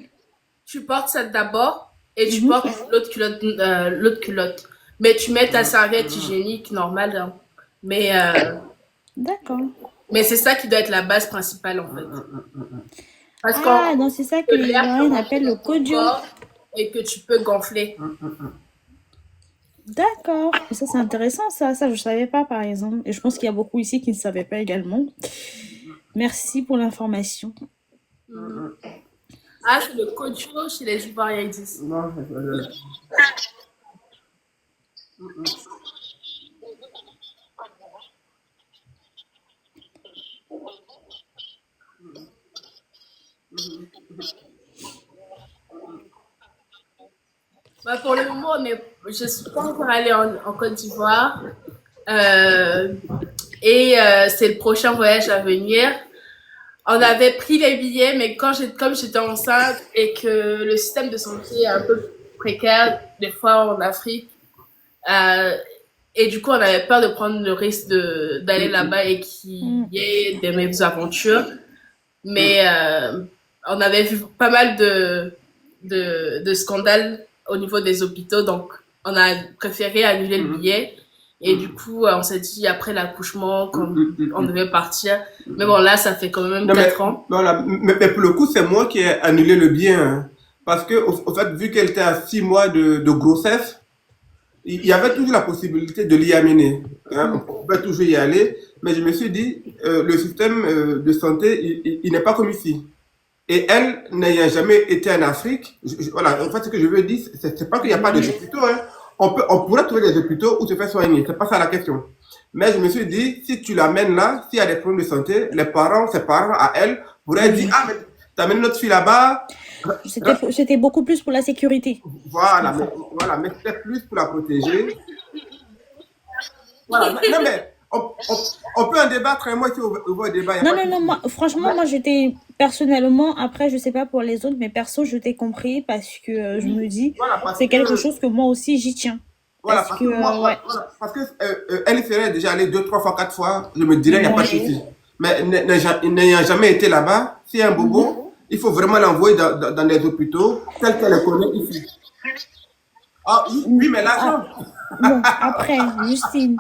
Speaker 2: Tu portes ça d'abord et tu portes l'autre culotte. Mais tu mets ta serviette hygiénique normale. Hein. Mais,
Speaker 1: D'accord.
Speaker 2: mais c'est ça qui doit être la base principale, en fait. Parce
Speaker 1: Ah, donc c'est ça que les
Speaker 2: l'air peut
Speaker 1: Ivoiriens
Speaker 2: rentrer
Speaker 1: appellent le
Speaker 2: dans ton
Speaker 1: kodio.
Speaker 2: corps et que tu peux gonfler.
Speaker 1: D'accord. Et ça, c'est intéressant, ça. Ça, je ne savais pas, par exemple. Et je pense qu'il y a beaucoup ici qui ne savaient pas également. Merci pour l'information.
Speaker 2: Ah, c'est le kodio chez les Ivoiriens, ils disent.
Speaker 3: Non,
Speaker 2: Bah, pour le moment, je suis pas encore allée en Côte d'Ivoire. C'est le prochain voyage à venir. On avait pris les billets, mais comme j'étais enceinte et que le système de santé est un peu précaire, des fois en Afrique, euh, et du coup, on avait peur de prendre le risque d'aller là-bas et qu'il y ait des mésaventures. Mais on avait vu pas mal de scandales au niveau des hôpitaux, donc on a préféré annuler le billet. Et du coup, on s'est dit après l'accouchement qu'on devait partir. Mais bon, là, ça fait quand même
Speaker 3: non,
Speaker 2: 4 ans.
Speaker 3: voilà, mais pour le coup, c'est moi qui ai annulé le bien. Hein. Parce que, au fait, vu qu'elle était à 6 mois de grossesse, il y avait toujours la possibilité de l'y amener. Hein. On pouvait toujours y aller. Mais je me suis dit, le système de santé, il n'est pas comme ici. Et elle, n'ayant jamais été en Afrique, voilà, en fait, ce que je veux dire, c'est pas qu'il n'y a pas de hôpitaux. Hein. On pourrait trouver des hôpitaux où se faire soigner. C'est pas ça la question. Mais je me suis dit, si tu l'amènes là, s'il y a des problèmes de santé, ses parents à elle, pourraient dire, ah, mais t'amènes notre fille là-bas.
Speaker 1: C'était beaucoup plus pour la sécurité.
Speaker 3: Voilà, mais c'était plus pour la protéger. Voilà, non, mais on peut en débattre, hein, moi qui ouvre le débat.
Speaker 1: Non, franchement, moi, j'étais personnellement, après, je sais pas pour les autres, mais perso, je t'ai compris parce que je me dis, c'est quelque chose que moi aussi, j'y tiens.
Speaker 3: Voilà, parce que elle y serait déjà allée 2, 3 fois, 4 fois, je me dirais, il n'y a pas de souci. Mais n'ayant jamais été là-bas, s'il y a un bobo, il faut vraiment l'envoyer dans des hôpitaux tels qu'elle les connaît ici. Ah, oui, mais l'argent.
Speaker 1: Bon, après, Justine.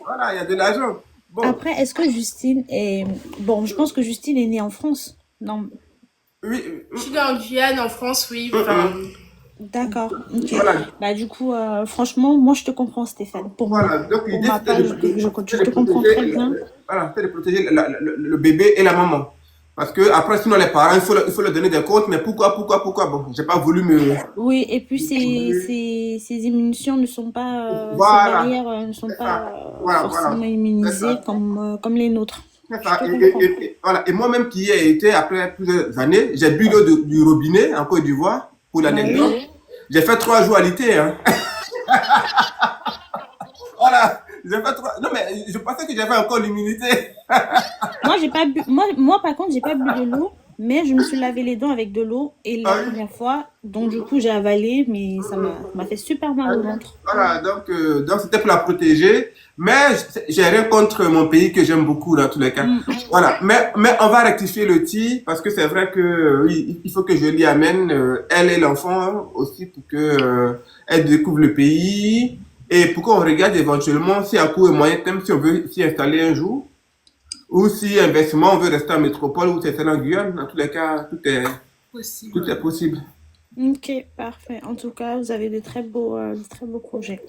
Speaker 3: Voilà, il y a de l'argent. Bon.
Speaker 1: Après, est-ce que Justine est... Bon, je pense que Justine est née en France. Non.
Speaker 2: Oui. Je suis en Guyane, en France, oui. Enfin...
Speaker 1: D'accord. Okay. Voilà. Bah, du coup, franchement, moi, je te comprends, Stéphane. Pour moi,
Speaker 3: donc,
Speaker 1: pour ma part, je te comprends très bien.
Speaker 3: Voilà, c'est de protéger le bébé et la maman. Parce que après, sinon, les parents, il faut leur donner des comptes. Mais pourquoi Bon, j'ai pas voulu me...
Speaker 1: Oui, et puis ces immunitions ne sont pas... Ces barrières ne sont pas forcément immunisées comme les nôtres.
Speaker 3: Voilà. Et moi-même qui y ai été après plusieurs années, j'ai bu l'eau du robinet en Côte d'Ivoire, pour l'anecdote. Oui. J'ai fait 3 jours à l'été. Hein. Voilà. Non, mais je pensais que j'avais encore l'immunité.
Speaker 1: Moi, j'ai pas bu. Moi, par contre, j'ai pas bu de l'eau, mais je me suis lavé les dents avec de l'eau. Et la première fois, donc du coup, j'ai avalé, mais ça m'a fait super mal au ventre.
Speaker 3: Voilà, donc c'était pour la protéger. Mais j'ai rien contre mon pays que j'aime beaucoup dans tous les cas. Voilà, mais on va rectifier le tir parce que c'est vrai que oui, il faut que je l'y amène, elle et l'enfant aussi, pour que elle découvre le pays. Et pour qu'on regarde éventuellement si à court et moyen terme, si on veut s'y installer un jour, ou si inversement on veut rester en métropole ou s'installer en Guyane, dans tous les cas, tout est possible.
Speaker 1: Ok, parfait. En tout cas, vous avez de très beaux projets.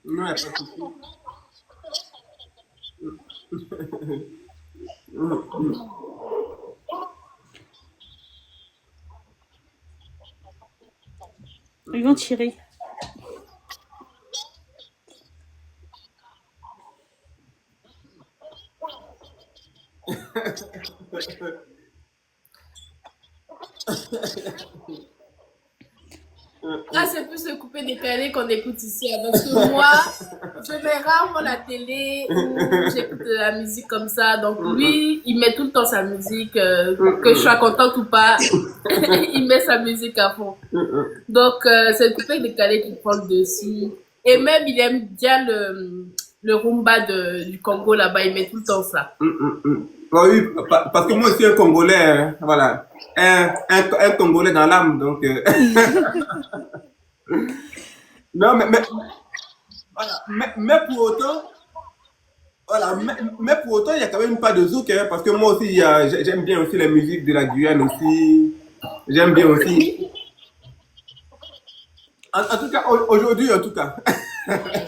Speaker 3: Non, y a pas de souci.
Speaker 1: Ils vont tirer.
Speaker 2: Ah, c'est plus le coupé décalé qu'on écoute ici, hein, parce que moi, je mets rarement la télé ou j'écoute de la musique comme ça. Donc lui, il met tout le temps sa musique, que je sois contente ou pas, il met sa musique à fond. Donc c'est le coupé décalé qui prend le dessus. Et même, il aime bien le rumba du Congo là-bas, il met tout le temps ça.
Speaker 3: Ah oui, parce que moi aussi un Congolais, voilà, un Congolais dans l'âme, donc non, voilà, mais pour autant, voilà, mais pour autant, il y a quand même pas de zouk, hein, parce que moi aussi, j'aime bien aussi la musique de la Guyane aussi, j'aime bien aussi. En tout cas, aujourd'hui, en tout cas.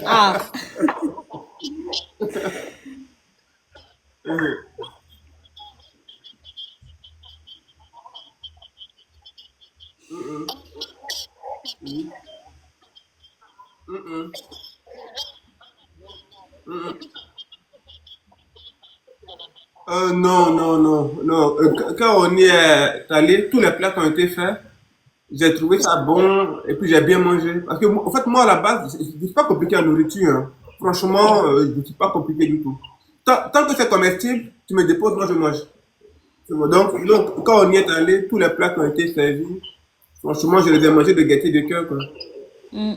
Speaker 1: Ah,
Speaker 3: Non, non, non, non. Quand on y est allé, tous les plats qui ont été faits, j'ai trouvé ça bon et puis j'ai bien mangé. Parce que, en fait, moi, à la base, je suis pas compliqué en nourriture, hein. Franchement, je ne suis pas compliqué du tout. Tant que c'est comestible, tu me déposes, moi je mange. Tu vois. Donc, quand on y est allé, tous les plats qui ont été servis, franchement, je les ai mangés de gaieté de cœur, quoi.
Speaker 1: mm.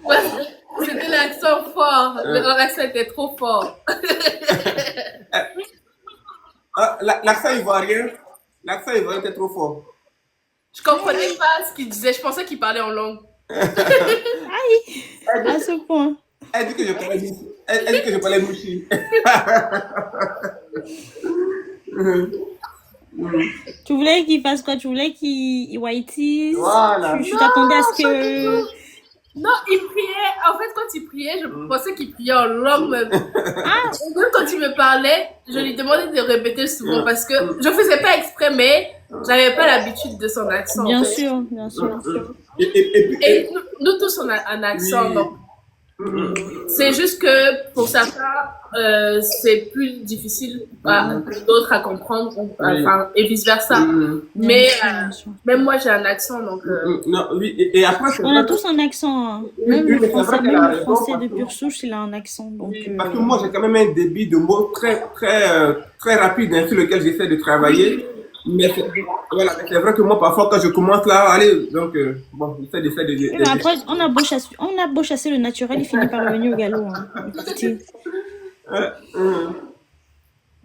Speaker 2: Ouais, c'était l'accent fort, l'accent était trop fort.
Speaker 3: Ah, l'accent ivoirien était trop fort.
Speaker 2: Je comprenais pas ce qu'il disait, je pensais qu'il parlait en langue.
Speaker 1: Aïe,
Speaker 3: Elle
Speaker 1: à
Speaker 3: dit,
Speaker 1: ce point.
Speaker 3: elle dit que je parlais mouchi. Elle dit que je parlais mouchi.
Speaker 1: Tu voulais qu'il fasse quoi? Tu voulais qu'il whiteise?
Speaker 3: Voilà.
Speaker 1: Tu t'attendais à ce
Speaker 2: Pas du
Speaker 1: que...
Speaker 2: tout. Non, il priait. En fait, quand il priait, je pensais qu'il priait en langue même.
Speaker 1: Ah,
Speaker 2: Et même quand il me parlait, je lui demandais de répéter souvent parce que je faisais pas exprès, mais j'avais pas l'habitude de son accent en
Speaker 1: bien
Speaker 2: fait.
Speaker 1: sûr, bien sûr.
Speaker 2: Et nous tous, on a un accent,
Speaker 3: Oui.
Speaker 2: donc c'est juste que pour certains, c'est plus difficile que d'autres à comprendre, enfin, et vice versa.
Speaker 1: Bien
Speaker 2: Mais
Speaker 1: sûr, bien sûr.
Speaker 2: même moi, j'ai un accent, donc.
Speaker 3: Non, oui, et après, c'est
Speaker 1: On a
Speaker 3: vrai que,
Speaker 1: tous un accent, hein.
Speaker 3: oui,
Speaker 1: Même
Speaker 3: oui,
Speaker 1: le
Speaker 3: mais c'est vrai
Speaker 1: français,
Speaker 3: qu'elle
Speaker 1: même
Speaker 3: a
Speaker 1: le
Speaker 3: raison,
Speaker 1: français
Speaker 3: parce
Speaker 1: de
Speaker 3: que,
Speaker 1: pure souche, il a un accent. Donc,
Speaker 3: oui, parce que moi, j'ai quand même un débit de mots très rapide, hein, sur lequel j'essaie de travailler. Mais voilà, mais c'est vrai que moi, parfois, quand je commence là, allez, donc, bon, j'essaie
Speaker 1: oui, mais après, on a beau chasser le naturel, il finit par revenir au galop, hein. Écoutez.
Speaker 3: euh, euh,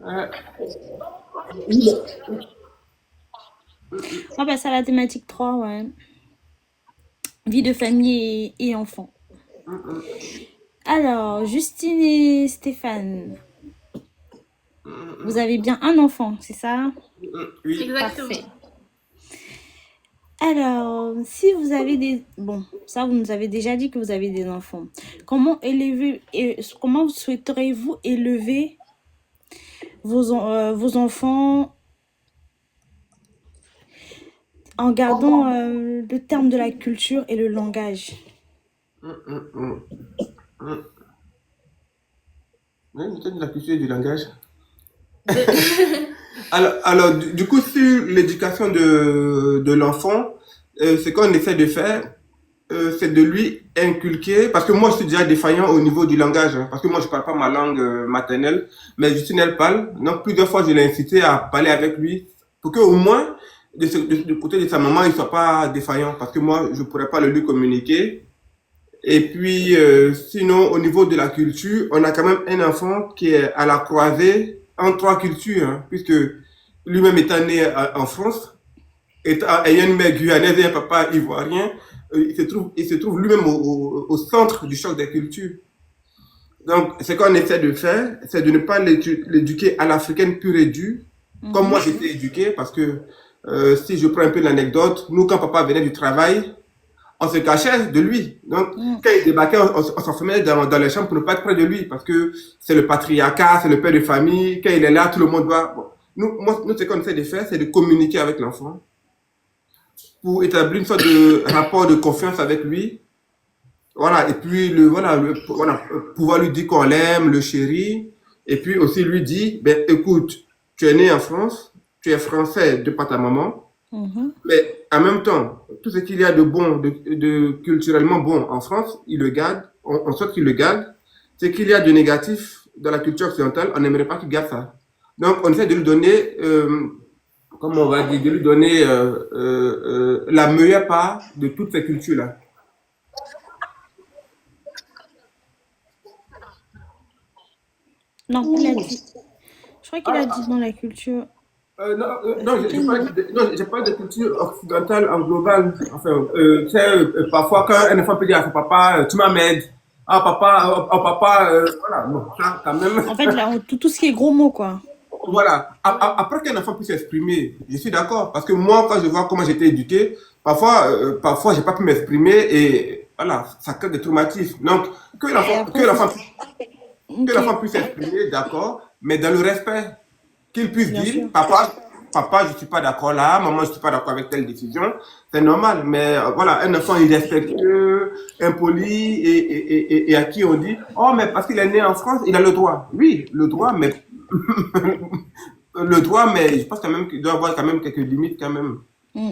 Speaker 3: euh,
Speaker 1: On va passer à la thématique 3, ouais. Vie de famille et enfants. Alors, Justine et Stéphane, vous avez bien un enfant, c'est ça?
Speaker 3: oui.
Speaker 2: Exactement.
Speaker 1: Parfait. Alors, si vous avez des... Bon, ça, vous nous avez déjà dit que vous avez des enfants. Comment souhaiteriez-vous élever vos enfants en gardant le terme de la culture et le langage?
Speaker 3: Oui, peut-être la culture du langage. Alors du coup, sur l'éducation de l'enfant, ce qu'on essaie de faire, c'est de lui inculquer, parce que moi je suis déjà défaillant au niveau du langage, hein, parce que moi je parle pas ma langue maternelle, mais Justine elle parle, donc plusieurs fois je l'ai incité à parler avec lui pour qu'au moins, du côté de sa maman, il ne soit pas défaillant, parce que moi, je ne pourrais pas le lui communiquer. Et puis, sinon, au niveau de la culture, on a quand même un enfant qui est à la croisée en trois cultures, hein, puisque lui-même étant né en France, ayant une mère guyanaise et un papa ivoirien, il se trouve lui-même au centre du choc des cultures. Donc, ce qu'on essaie de faire, c'est de ne pas l'éduquer à l'africaine pure et dure, comme moi
Speaker 1: Mhm.
Speaker 3: j'étais éduqué, parce que si je prends un peu l'anecdote, nous, quand papa venait du travail, on se cachait de lui. Donc,
Speaker 1: Mm.
Speaker 3: quand il débarquait, on s'enfermait dans les chambres pour ne pas être près de lui, parce que c'est le patriarcat, c'est le père de famille. Quand il est là, tout le monde doit. Bon. Nous, ce qu'on essaie de faire, c'est de communiquer avec l'enfant pour établir une sorte de rapport de confiance avec lui. Voilà. Et puis, voilà, pouvoir lui dire qu'on l'aime, le chérit. Et puis aussi lui dire, ben, écoute, tu es né en France, tu es français de par ta maman.
Speaker 1: Mhm.
Speaker 3: Mais en même temps, tout ce qu'il y a de bon, de culturellement bon en France, il le garde, on souhaite qu'il le garde. Ce qu'il y a de négatif dans la culture occidentale, on n'aimerait pas qu'il garde ça. Donc, on essaie de lui donner, comment on va dire, de lui donner la meilleure part de toutes ces cultures-là.
Speaker 1: Non, il a dit. Je crois qu'il a dit dans la culture
Speaker 3: Non, non,
Speaker 1: africaine.
Speaker 3: j'ai pas de culture occidentale en global. Enfin, tu sais, parfois quand un enfant peut dire à son papa, tu m'aides. Ah, papa, papa, voilà, non, ça, quand même.
Speaker 1: En fait, là, tout ce qui est gros mots, quoi.
Speaker 3: Voilà. Après qu'un enfant puisse s'exprimer, je suis d'accord. Parce que moi, quand je vois comment j'étais éduqué, parfois, j'ai pas pu m'exprimer et voilà, ça crée des traumatismes. Donc, que
Speaker 1: Et
Speaker 3: l'enfant,
Speaker 1: après, c'est...
Speaker 3: que
Speaker 1: Ok,
Speaker 3: l'enfant puisse s'exprimer, d'accord, mais dans le respect, qu'il puisse
Speaker 1: bien
Speaker 3: dire,
Speaker 1: sûr.
Speaker 3: papa, je suis pas d'accord là, maman, je suis pas d'accord avec telle décision, c'est normal, mais voilà, un enfant irrespectueux, impoli, et à qui on dit, oh, mais parce qu'il est né en France, il a le droit. Oui, le droit, mais le droit, mais je pense quand même qu'il doit avoir quand même quelques limites quand même.
Speaker 1: Mm.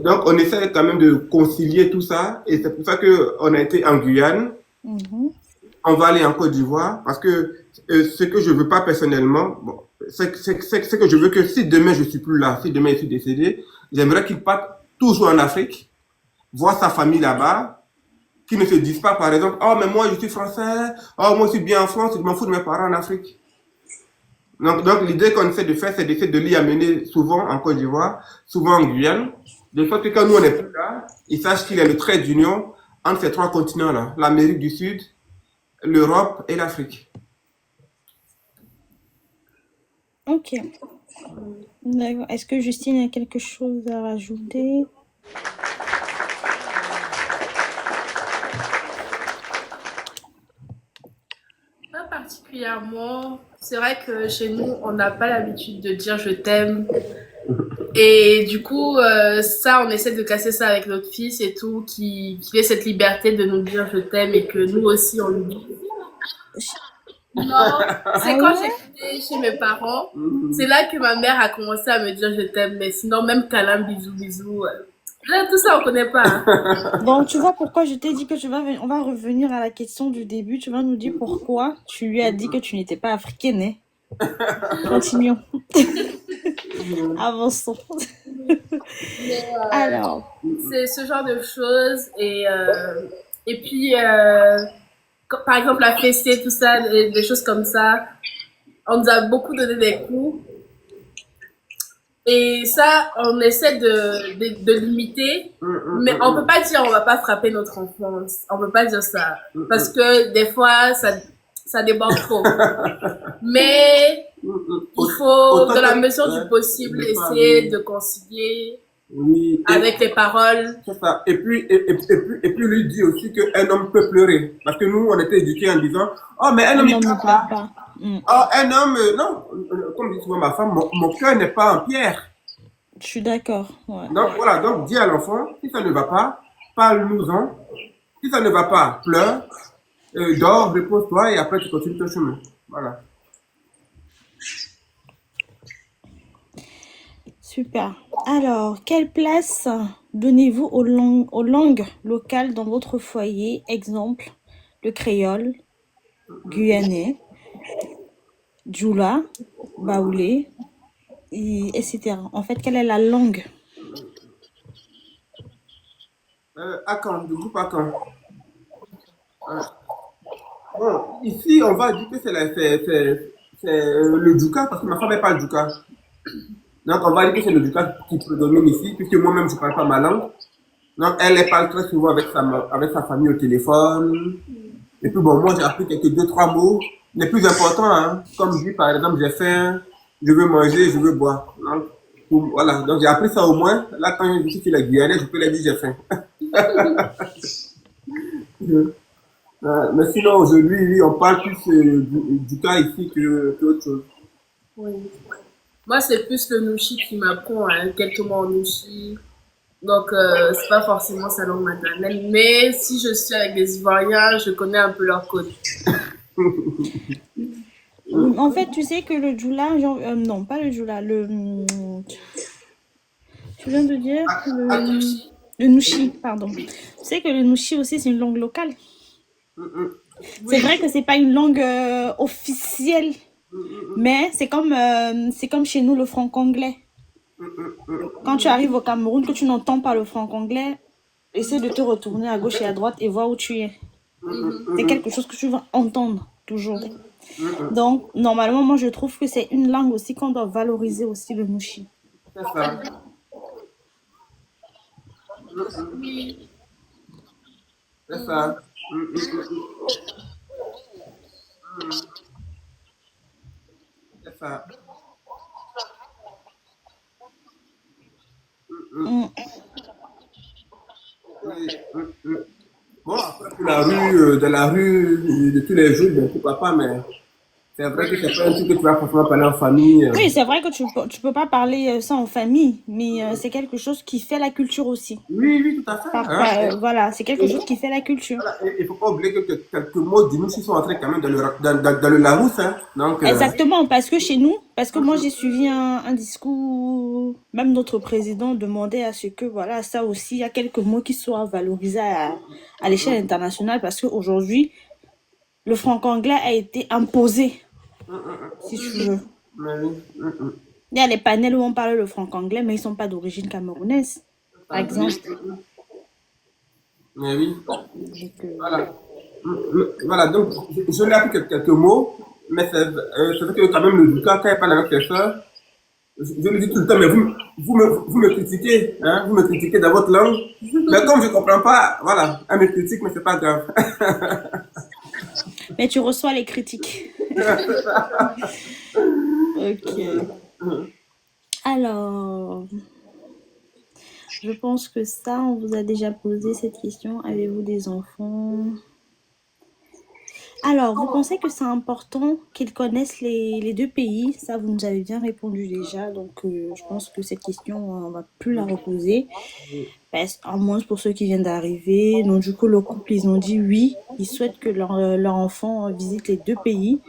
Speaker 3: Donc, on essaie quand même de concilier tout ça, et c'est pour ça qu'on a été en Guyane,
Speaker 1: Mhm.
Speaker 3: on va aller en Côte d'Ivoire, parce que ce que je veux pas personnellement, bon, c'est que je veux que si demain je suis plus là, si demain je suis décédé, j'aimerais qu'il parte toujours en Afrique, voir sa famille là-bas, qu'ils ne se disent pas par exemple, oh mais moi je suis français, oh moi je suis bien en France, je m'en fous de mes parents en Afrique. Donc l'idée qu'on essaie de faire, c'est d'essayer de l'y amener souvent en Côte d'Ivoire, souvent en Guyane, de sorte que quand nous on n'est plus là, ils sachent qu'il y a le trait d'union entre ces trois continents-là, l'Amérique du Sud, l'Europe et l'Afrique.
Speaker 1: Ok, d'accord. Est-ce que Justine a quelque chose à rajouter?
Speaker 2: Pas particulièrement. C'est vrai que chez nous, on n'a pas l'habitude de dire je t'aime. Et du coup, ça, on essaie de casser ça avec notre fils et tout, qui ait cette liberté de nous dire je t'aime et que nous aussi, on lui dit. Non, c'est
Speaker 1: Ah
Speaker 2: quand
Speaker 1: ouais?
Speaker 2: j'étais chez mes parents, c'est là que ma mère a commencé à me dire je t'aime, mais sinon, même câlin, bisous, bisous. Là, tout ça, on connaît pas. Hein.
Speaker 1: Donc, tu vois pourquoi je t'ai dit que on va revenir à la question du début. Tu vas nous dire pourquoi tu lui as dit que tu n'étais pas africaine. Hein? Continuons. Avançons.
Speaker 2: Mais,
Speaker 1: Alors,
Speaker 2: c'est ce genre de choses. Et puis, par exemple, la fessée, tout ça, des choses comme ça, on nous a beaucoup donné des coups. Et ça, on essaie de limiter, mais on peut pas dire on va pas frapper notre enfance. On peut pas dire ça. Parce que des fois, ça déborde trop. Mais il faut, dans la mesure du possible, essayer de concilier
Speaker 3: Oui,
Speaker 2: avec les paroles.
Speaker 3: c'est ça. Et puis lui dit aussi qu'un homme peut pleurer. Parce que nous, on était éduqués en disant, oh, mais un homme,
Speaker 1: un
Speaker 3: il
Speaker 1: homme ne
Speaker 3: pleure pas.
Speaker 1: pleure pas. Mm.
Speaker 3: Oh, un homme, non. Comme dit souvent ma femme, mon cœur n'est pas en pierre.
Speaker 1: Je suis d'accord. Ouais.
Speaker 3: Donc voilà, donc dis à l'enfant, si ça ne va pas, parle-nous-en. Si ça ne va pas, pleure, dors, repose-toi et après tu continues ton chemin. Voilà.
Speaker 1: Super. Alors, quelle place donnez-vous aux langues locales dans votre foyer? Exemple, le créole, guyanais, djoula, baoulé, etc. En fait, quelle est la langue?
Speaker 3: Akan, le groupe Akan. Bon, ici, on va dire que c'est le Djuka, parce que ma femme, elle parle Djuka. Donc, on va dire que c'est le Djuka qui prédomine ici, puisque moi-même, je ne parle pas ma langue. Donc, elle parle très souvent avec sa famille au téléphone. Et puis, bon, moi, j'ai appris quelques deux, trois mots. Les plus importants, hein, comme dit, par exemple, j'ai faim, je veux manger, je veux boire. Donc, voilà. Donc, j'ai appris ça au moins. Là, quand je suis sur la Guyane, je peux leur dire j'ai faim. Mais sinon, aujourd'hui, oui, on parle plus du cas ici que autre chose.
Speaker 2: Oui. Moi, c'est plus le Nushi qui m'apprend hein, quelques mots en Nushi. Donc, c'est pas forcément sa langue maternelle. Mais si je suis avec des Ivoiriens, je connais un peu leur code.
Speaker 1: En fait, tu sais que le djoula, non, pas le djoula, tu viens de dire le nushi, pardon. Tu sais que le nushi aussi, c'est une langue locale. C'est
Speaker 2: Oui.
Speaker 1: vrai que c'est pas une langue officielle, mais c'est comme chez nous le franc-anglais. Quand tu arrives au Cameroun, que tu n'entends pas le franc-anglais, essaie de te retourner à gauche et à droite et voir où tu es. C'est quelque chose que tu vas entendre toujours. Donc, normalement, moi, je trouve que c'est une langue aussi qu'on doit valoriser aussi le nushi.
Speaker 3: C'est ça.
Speaker 2: Oui.
Speaker 3: C'est ça. C'est ça.
Speaker 1: Mm.
Speaker 3: Oui. Bon, après, pour la rue, de la rue de tous les jours, ben, pourquoi pas, mais c'est vrai que c'est pas un truc que tu vas forcément parler en famille.
Speaker 1: Oui, c'est vrai que tu peux pas parler ça en famille, mais c'est quelque chose qui fait la culture aussi.
Speaker 3: Oui, oui, tout à fait. Hein.
Speaker 1: Voilà, c'est quelque chose qui fait la culture.
Speaker 3: Voilà, il ne faut pas oublier que quelques mots du nous sont entrés quand même dans le Larousse. Hein. Donc,
Speaker 1: Exactement, parce que chez nous, parce que moi j'ai suivi un discours, même notre président demandait à ce que, voilà, ça aussi, il y a quelques mots qui soient valorisés à l'échelle internationale, parce qu'aujourd'hui, le franc-anglais a été imposé, si tu veux.
Speaker 3: mais oui,
Speaker 1: Il y a les panels où on parle le franc-anglais, mais ils ne sont pas d'origine camerounaise, par exemple.
Speaker 3: mais oui.
Speaker 1: Donc,
Speaker 3: Voilà. Voilà, donc je l'ai appris quelques mots, mais c'est vrai que quand même le Duca, quand il parle avec ses soeurs, je le dis tout le temps, mais vous me critiquez, hein, vous me critiquez dans votre langue. Mais comme je ne comprends pas, voilà, elle me critique, mais c'est pas grave.
Speaker 1: mais tu reçois les critiques. Ok. Alors, je pense que ça, on vous a déjà posé cette question. Avez-vous des enfants? Alors, vous pensez que c'est important qu'ils connaissent les deux pays? Ça, vous nous avez bien répondu déjà. Donc, je pense que cette question, on va plus la reposer. À moins pour ceux qui viennent d'arriver. Donc, du coup, le couple, ils ont dit oui. Ils souhaitent que leur enfant visite les deux pays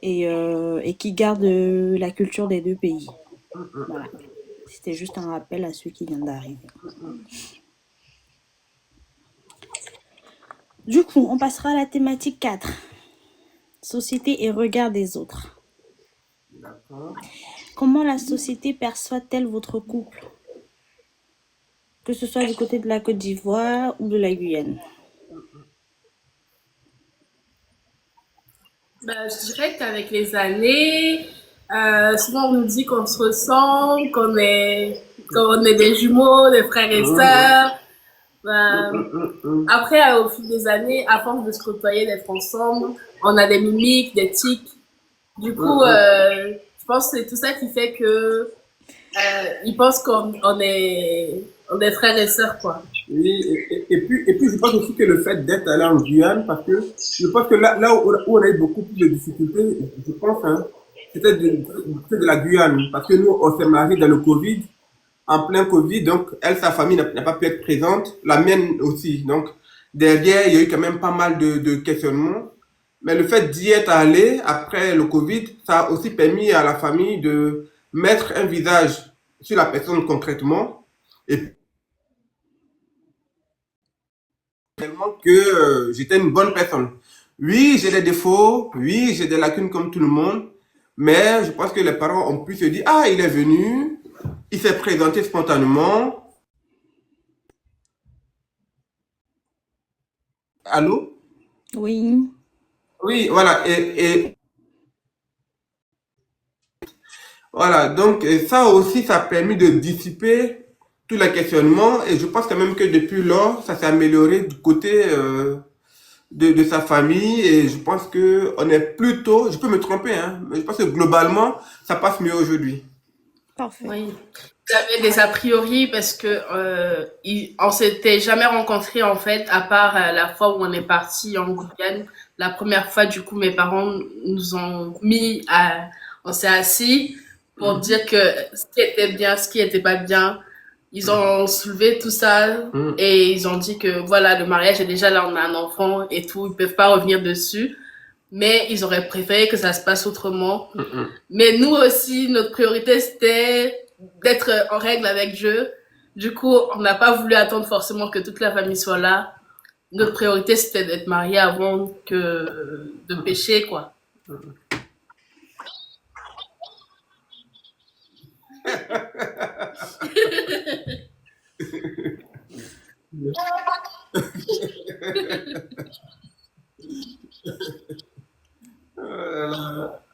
Speaker 1: et qu'ils gardent la culture des deux pays. Voilà. C'était juste un rappel à ceux qui viennent d'arriver. Du coup, on passera à la thématique 4. Société et regard des autres.
Speaker 3: D'accord.
Speaker 1: Comment la société perçoit-elle votre couple? Que ce soit du côté de la Côte d'Ivoire ou de la Guyane.
Speaker 2: Ben, je dirais qu'avec les années, souvent on nous dit qu'on se ressemble, qu'on est des jumeaux, des frères et sœurs. Ben, après, au fil des années, à force de se côtoyer, d'être ensemble, on a des mimiques, des tics. Du coup, je pense que c'est tout ça qui fait que ils pensent on est frères et sœurs, quoi.
Speaker 3: Oui, et puis je pense aussi que le fait d'être allé en Guyane, parce que je pense que là où on a eu beaucoup plus de difficultés, je pense, hein, c'était de la Guyane, parce que nous, on s'est mariés dans le Covid, en plein Covid, donc elle, sa famille n'a pas pu être présente, la mienne aussi. Donc derrière, il y a eu quand même pas mal de questionnements. Mais le fait d'y être allé après le Covid, ça a aussi permis à la famille de mettre un visage sur la personne concrètement et tellement que j'étais une bonne personne. Oui, j'ai des défauts, oui, j'ai des lacunes comme tout le monde, Mais je pense que les parents ont pu se dire, ah, il est venu, il s'est présenté spontanément. Allô?
Speaker 1: Oui.
Speaker 3: Oui, voilà. Et voilà, donc ça aussi, ça a permis de dissiper tous les questionnements. Et je pense quand même que depuis lors, ça s'est amélioré du côté de sa famille. Et je pense que on est plutôt, je peux me tromper, hein, mais je pense que globalement, ça passe mieux aujourd'hui.
Speaker 1: Parfait.
Speaker 2: Oui. J'avais des a priori parce que on s'était jamais rencontrés en fait, à part la fois où on est parti en Guyane. La première fois, du coup, mes parents nous ont on s'est assis pour
Speaker 3: Mhm.
Speaker 2: dire que ce qui était bien, ce qui était pas bien. Ils ont soulevé tout ça
Speaker 3: Mhm.
Speaker 2: et ils ont dit que voilà, le mariage est déjà là, on a un enfant et tout, ils peuvent pas revenir dessus. Mais ils auraient préféré que ça se passe autrement.
Speaker 3: Mhm.
Speaker 2: Mais nous aussi, notre priorité, c'était d'être en règle avec Dieu. Du coup, on n'a pas voulu attendre forcément que toute la famille soit là. Notre priorité, c'était d'être mariés avant que de pécher, quoi.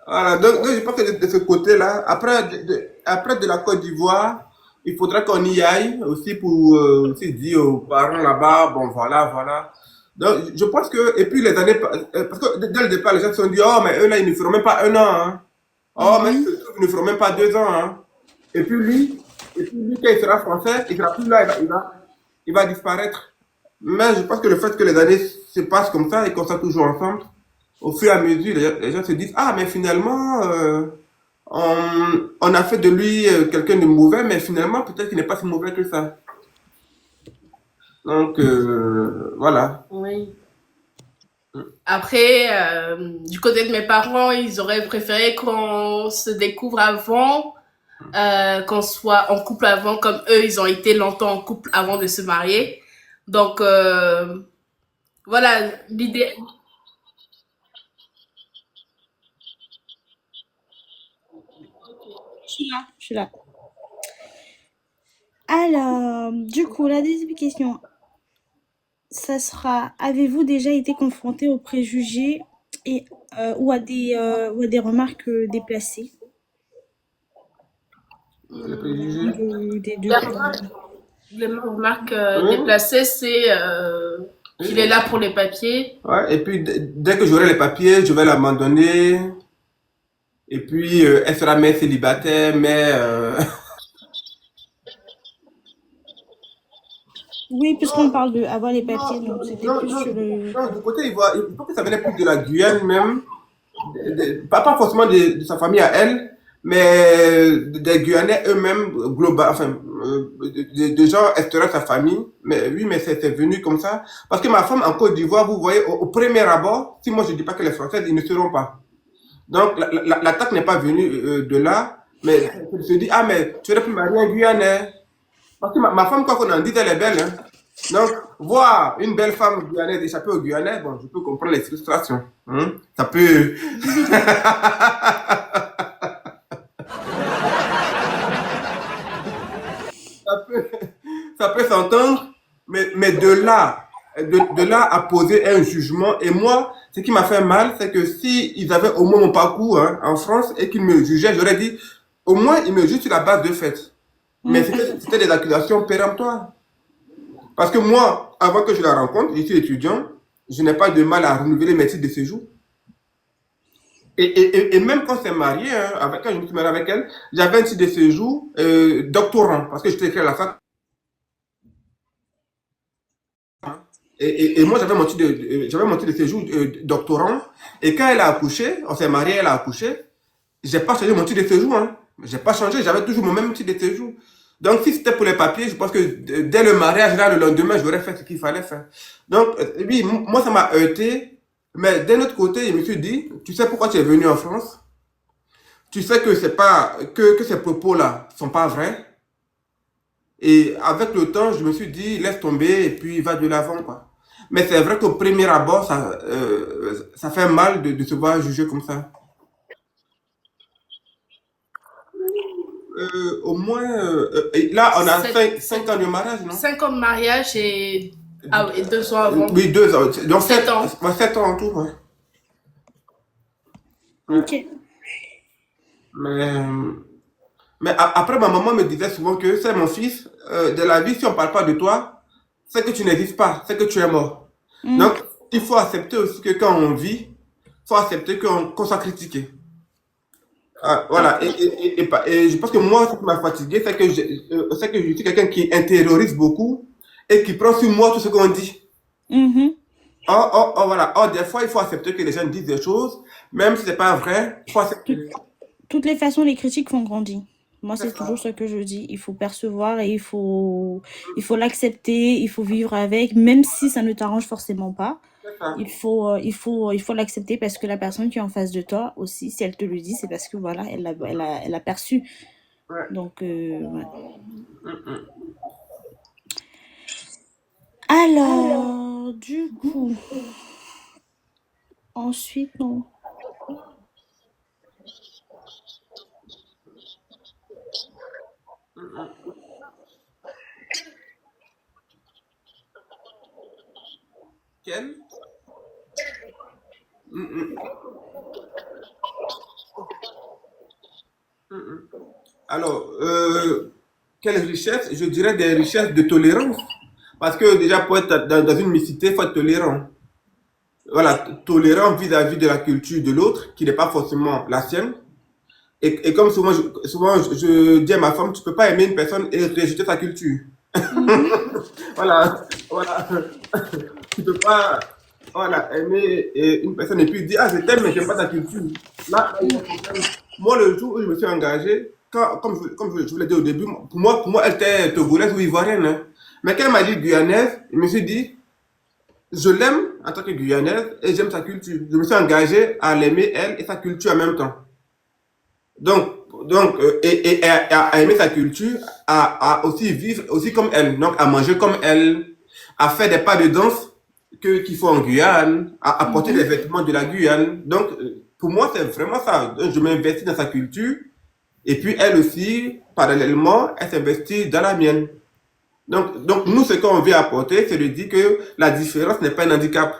Speaker 3: Voilà, donc je pense que de ce côté-là, après après de la Côte d'Ivoire, il faudra qu'on y aille aussi pour aussi dire aux parents là-bas, bon voilà, voilà. Donc je pense que, et puis les années, parce que dès le départ, les gens se sont dit, oh mais eux là, ils ne feront même pas un an, hein. Oh mais
Speaker 1: Mhm.
Speaker 3: ils ne feront même pas 2 ans, hein. Et puis lui, quand il sera français, il sera plus là, il va disparaître. Mais je pense que le fait que les années se passent comme ça et qu'on soit toujours ensemble, au fur et à mesure, les gens se disent, ah, mais finalement, on, on a fait de lui quelqu'un de mauvais, mais finalement, peut-être qu'il n'est pas si mauvais que ça. Donc, voilà.
Speaker 2: Oui. Après, du côté de mes parents, ils auraient préféré qu'on se découvre avant, qu'on soit en couple avant, comme eux, ils ont été longtemps en couple avant de se marier. Donc, voilà, l'idée.
Speaker 1: Je suis là. Je suis là. Alors, du coup, la deuxième question, ça sera, avez-vous déjà été confronté aux préjugés et, ou à des remarques déplacées
Speaker 3: Les préjugés.
Speaker 1: des deux côtés?
Speaker 2: Les remarques
Speaker 3: Oui,
Speaker 2: déplacées, c'est qu'il est
Speaker 3: oui.
Speaker 2: là pour les papiers.
Speaker 3: Ouais, et puis, dès que j'aurai les papiers, je vais l'abandonner. Et puis, elle sera mère célibataire, mais
Speaker 1: Oui, puisqu'on
Speaker 3: non,
Speaker 1: parle de avoir les
Speaker 3: non,
Speaker 1: papiers, donc c'était
Speaker 3: non,
Speaker 1: plus
Speaker 3: non,
Speaker 1: sur le...
Speaker 3: non, du côté ivoire, je pense que ça venait plus de la Guyane même, pas forcément de sa famille à elle, mais des Guyanais eux-mêmes, global, enfin, des gens extérieurs à sa famille. Mais oui, mais c'est venu comme ça. Parce que ma femme en Côte d'Ivoire, vous voyez, au premier abord, si moi je dis pas que les Français, ils ne seront pas. Donc l'attaque n'est pas venue de là, mais elle se dit, ah, mais tu aurais pu marier un Guyanais. Parce que ma femme, quoi qu'on en dise, elle est belle, hein. Donc, voir une belle femme guyanaise échapper au Guyanais, bon, je peux comprendre les frustrations, hein. Ça peut, ça peut, ça peut s'entendre, mais de là à poser un jugement, et moi, ce qui m'a fait mal, c'est que si ils avaient au moins mon parcours hein, en France et qu'ils me jugeaient, j'aurais dit, au moins, ils me jugent sur la base de faits. Mais
Speaker 1: Mm.
Speaker 3: c'était des accusations péremptoires. Parce que moi, avant que je la rencontre, je suis étudiant, je n'ai pas de mal à renouveler mes titres de séjour. Et même quand c'est marié, hein, avec elle, je me suis marié avec elle, j'avais un titre de séjour doctorant, parce que j'étais écrit à la fac. Et moi, j'avais mon titre de séjour doctorant. Et quand elle a accouché, on s'est marié, elle a accouché, j'ai pas changé mon titre de séjour. Hein. J'ai pas changé, j'avais toujours mon même titre de séjour. Donc, si c'était pour les papiers, je pense que dès le mariage, là, le lendemain, j'aurais fait ce qu'il fallait faire. Donc, oui, moi, ça m'a heurté. Mais d'un autre côté, je me suis dit, tu sais pourquoi tu es venu en France? Tu sais que c'est pas, que ces propos-là sont pas vrais. Et avec le temps, je me suis dit, laisse tomber et puis va de l'avant, quoi. Mais c'est vrai qu'au premier abord, ça fait mal de se voir juger comme ça. au moins, et là, on a
Speaker 2: Sept,
Speaker 3: 5 ans de mariage, non?
Speaker 2: 5 ans de mariage et, ah, et 2 ans avant.
Speaker 3: Oui, 2 ans. Donc,
Speaker 2: 7 ans.
Speaker 3: 7 ans en tout, ouais. Ouais.
Speaker 1: Ok.
Speaker 3: Mais, après, ma maman me disait souvent que c'est mon fils, de la vie, si on parle pas de toi, c'est que tu n'existes pas, c'est que tu es mort.
Speaker 1: Mm.
Speaker 3: Donc, il faut accepter aussi que quand on vit, il faut accepter qu'on soit critiqué. Ah, voilà, et je pense que moi, ce qui m'a fatigué, c'est que je suis quelqu'un qui intériorise beaucoup et qui prend sur moi tout ce qu'on dit.
Speaker 1: Mhm.
Speaker 3: Voilà. Des fois, il faut accepter que les gens disent des choses, même si c'est pas vrai, il faut
Speaker 1: Tout-
Speaker 3: accepter.
Speaker 1: toutes les façons, les critiques font grandir. Moi,
Speaker 3: C'est
Speaker 1: c'est toujours
Speaker 3: ça.
Speaker 1: ce que je dis. Il faut percevoir et il faut l'accepter, il faut vivre avec, même si ça ne t'arrange forcément pas.
Speaker 3: C'est ça.
Speaker 1: Il faut l'accepter parce que la personne qui est en face de toi aussi, si elle te le dit, c'est parce que voilà, elle a perçu.
Speaker 3: Ouais.
Speaker 1: Donc, ouais. Alors, du coup, ensuite, non.
Speaker 3: Quel? Mm, mm, mm, mm. Alors, quelle richesse? Je dirais des richesses de tolérance. Parce que déjà, pour être dans une mixité, il faut être tolérant. Voilà, tolérant vis-à-vis de la culture de l'autre, qui n'est pas forcément la sienne. Et comme souvent je dis à ma femme, tu peux pas aimer une personne et rejeter sa culture.
Speaker 1: Mhm.
Speaker 3: Voilà, voilà. Tu peux pas, voilà, aimer une personne et puis dire, ah, je t'aime, mais j'aime pas ta culture. Là, il y a un problème. Moi, le jour où je me suis engagé, comme je vous l'ai dit au début, pour moi, elle était togolaise ou ivoirienne, hein. Mais quand elle m'a dit guyanaise, je me suis dit, je l'aime en tant que guyanaise et j'aime sa culture. Je me suis engagé à l'aimer, elle, et sa culture en même temps. Donc, à aimer sa culture, à aussi vivre aussi comme elle, donc à manger comme elle, à faire des pas de danse qu'il faut en Guyane, à porter les
Speaker 1: Mhm.
Speaker 3: vêtements de la Guyane. Donc, pour moi, c'est vraiment ça. Je m'investis dans sa culture et puis elle aussi, parallèlement, elle s'investit dans la mienne. Donc nous, ce qu'on veut apporter, c'est de dire que la différence n'est pas un handicap.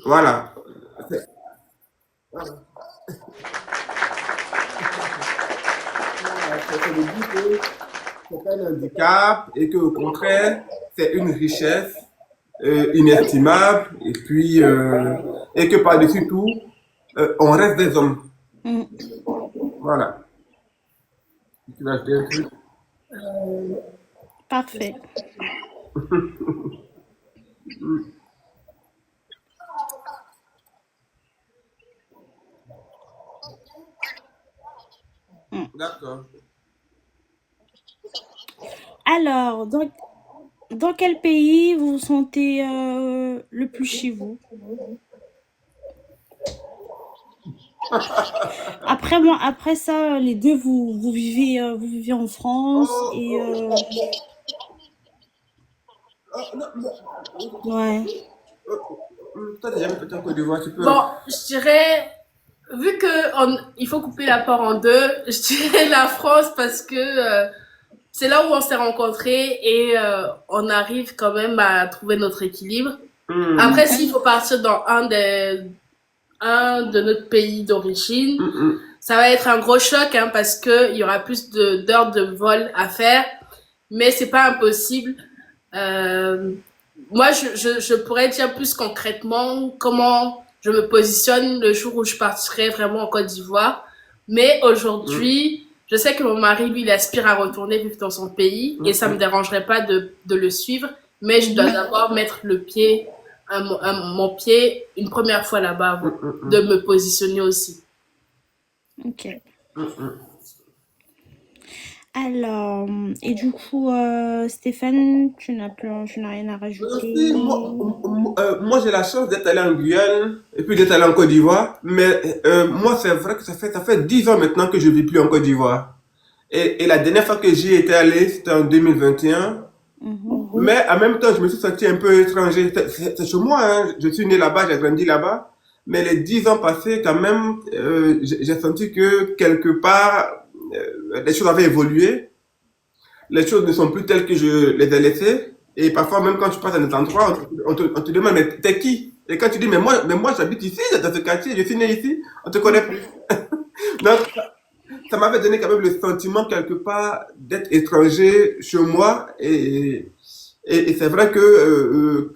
Speaker 3: Voilà. C'est c'est de dire que c'est pas un handicap et que au contraire, c'est une richesse inestimable et que par-dessus tout, on reste des hommes.
Speaker 1: Mm.
Speaker 3: Voilà. Tu vas ajouter un truc?
Speaker 1: Parfait. Mm.
Speaker 3: D'accord.
Speaker 1: Alors, dans quel pays vous vous sentez le plus chez vous? Après, moi, après ça, les deux, vous vivez en France
Speaker 3: Oh,
Speaker 1: et
Speaker 3: oh, oh, non,
Speaker 1: ouais.
Speaker 3: toi, t'as jamais été en Côte d'Ivoire, tu peux.
Speaker 2: Bon, je dirais, vu que il faut couper la part en deux, je dirais la France parce que c'est là où on s'est rencontrés et on arrive quand même à trouver notre équilibre.
Speaker 3: Hum,
Speaker 2: Après, s'il faut partir dans un de notre pays d'origine,
Speaker 3: hum, hum,
Speaker 2: ça va être un gros choc hein, parce que il y aura plus d'heures de vol à faire, mais c'est pas impossible. Euh, Moi, je pourrais dire plus concrètement comment je me positionne le jour où je partirai vraiment en Côte d'Ivoire. Mais
Speaker 3: hum,
Speaker 2: aujourd'hui, je sais que mon mari, lui, il aspire à retourner vivre dans son pays et
Speaker 3: hum,
Speaker 2: ça me
Speaker 3: hum,
Speaker 2: dérangerait pas de le suivre, mais je dois
Speaker 1: Mhm.
Speaker 2: d'abord mettre le pied, mon pied une première fois là-bas avant
Speaker 3: hum, hum,
Speaker 2: de
Speaker 3: hum,
Speaker 2: me positionner aussi.
Speaker 1: Ok.
Speaker 3: hum, hum.
Speaker 1: Alors, et du coup, Stéphane, tu n'as rien à
Speaker 3: Aussi,
Speaker 1: rajouter?
Speaker 3: moi j'ai la chance d'être allé en Guyane et puis d'être allé en Côte d'Ivoire. Mais moi, c'est vrai que ça fait 10 ans maintenant que je vis plus en Côte d'Ivoire. Et la dernière fois que j'y étais allé, c'était en 2021.
Speaker 1: Mhm.
Speaker 3: Mais en même temps, je me suis senti un peu étranger. C'est chez moi, hein. Je suis né là-bas, j'ai grandi là-bas. Mais les 10 ans passés, quand même, j'ai senti que quelque part, les choses avaient évolué. Les choses ne sont plus telles que je les ai laissées. Et parfois, même quand tu passes à un endroit, on te demande, mais t'es qui? Et quand tu dis, mais moi j'habite ici, dans ce quartier, je suis né ici, on te connaît plus. Donc, ça m'avait donné quand même le sentiment quelque part d'être étranger chez moi. Et c'est vrai que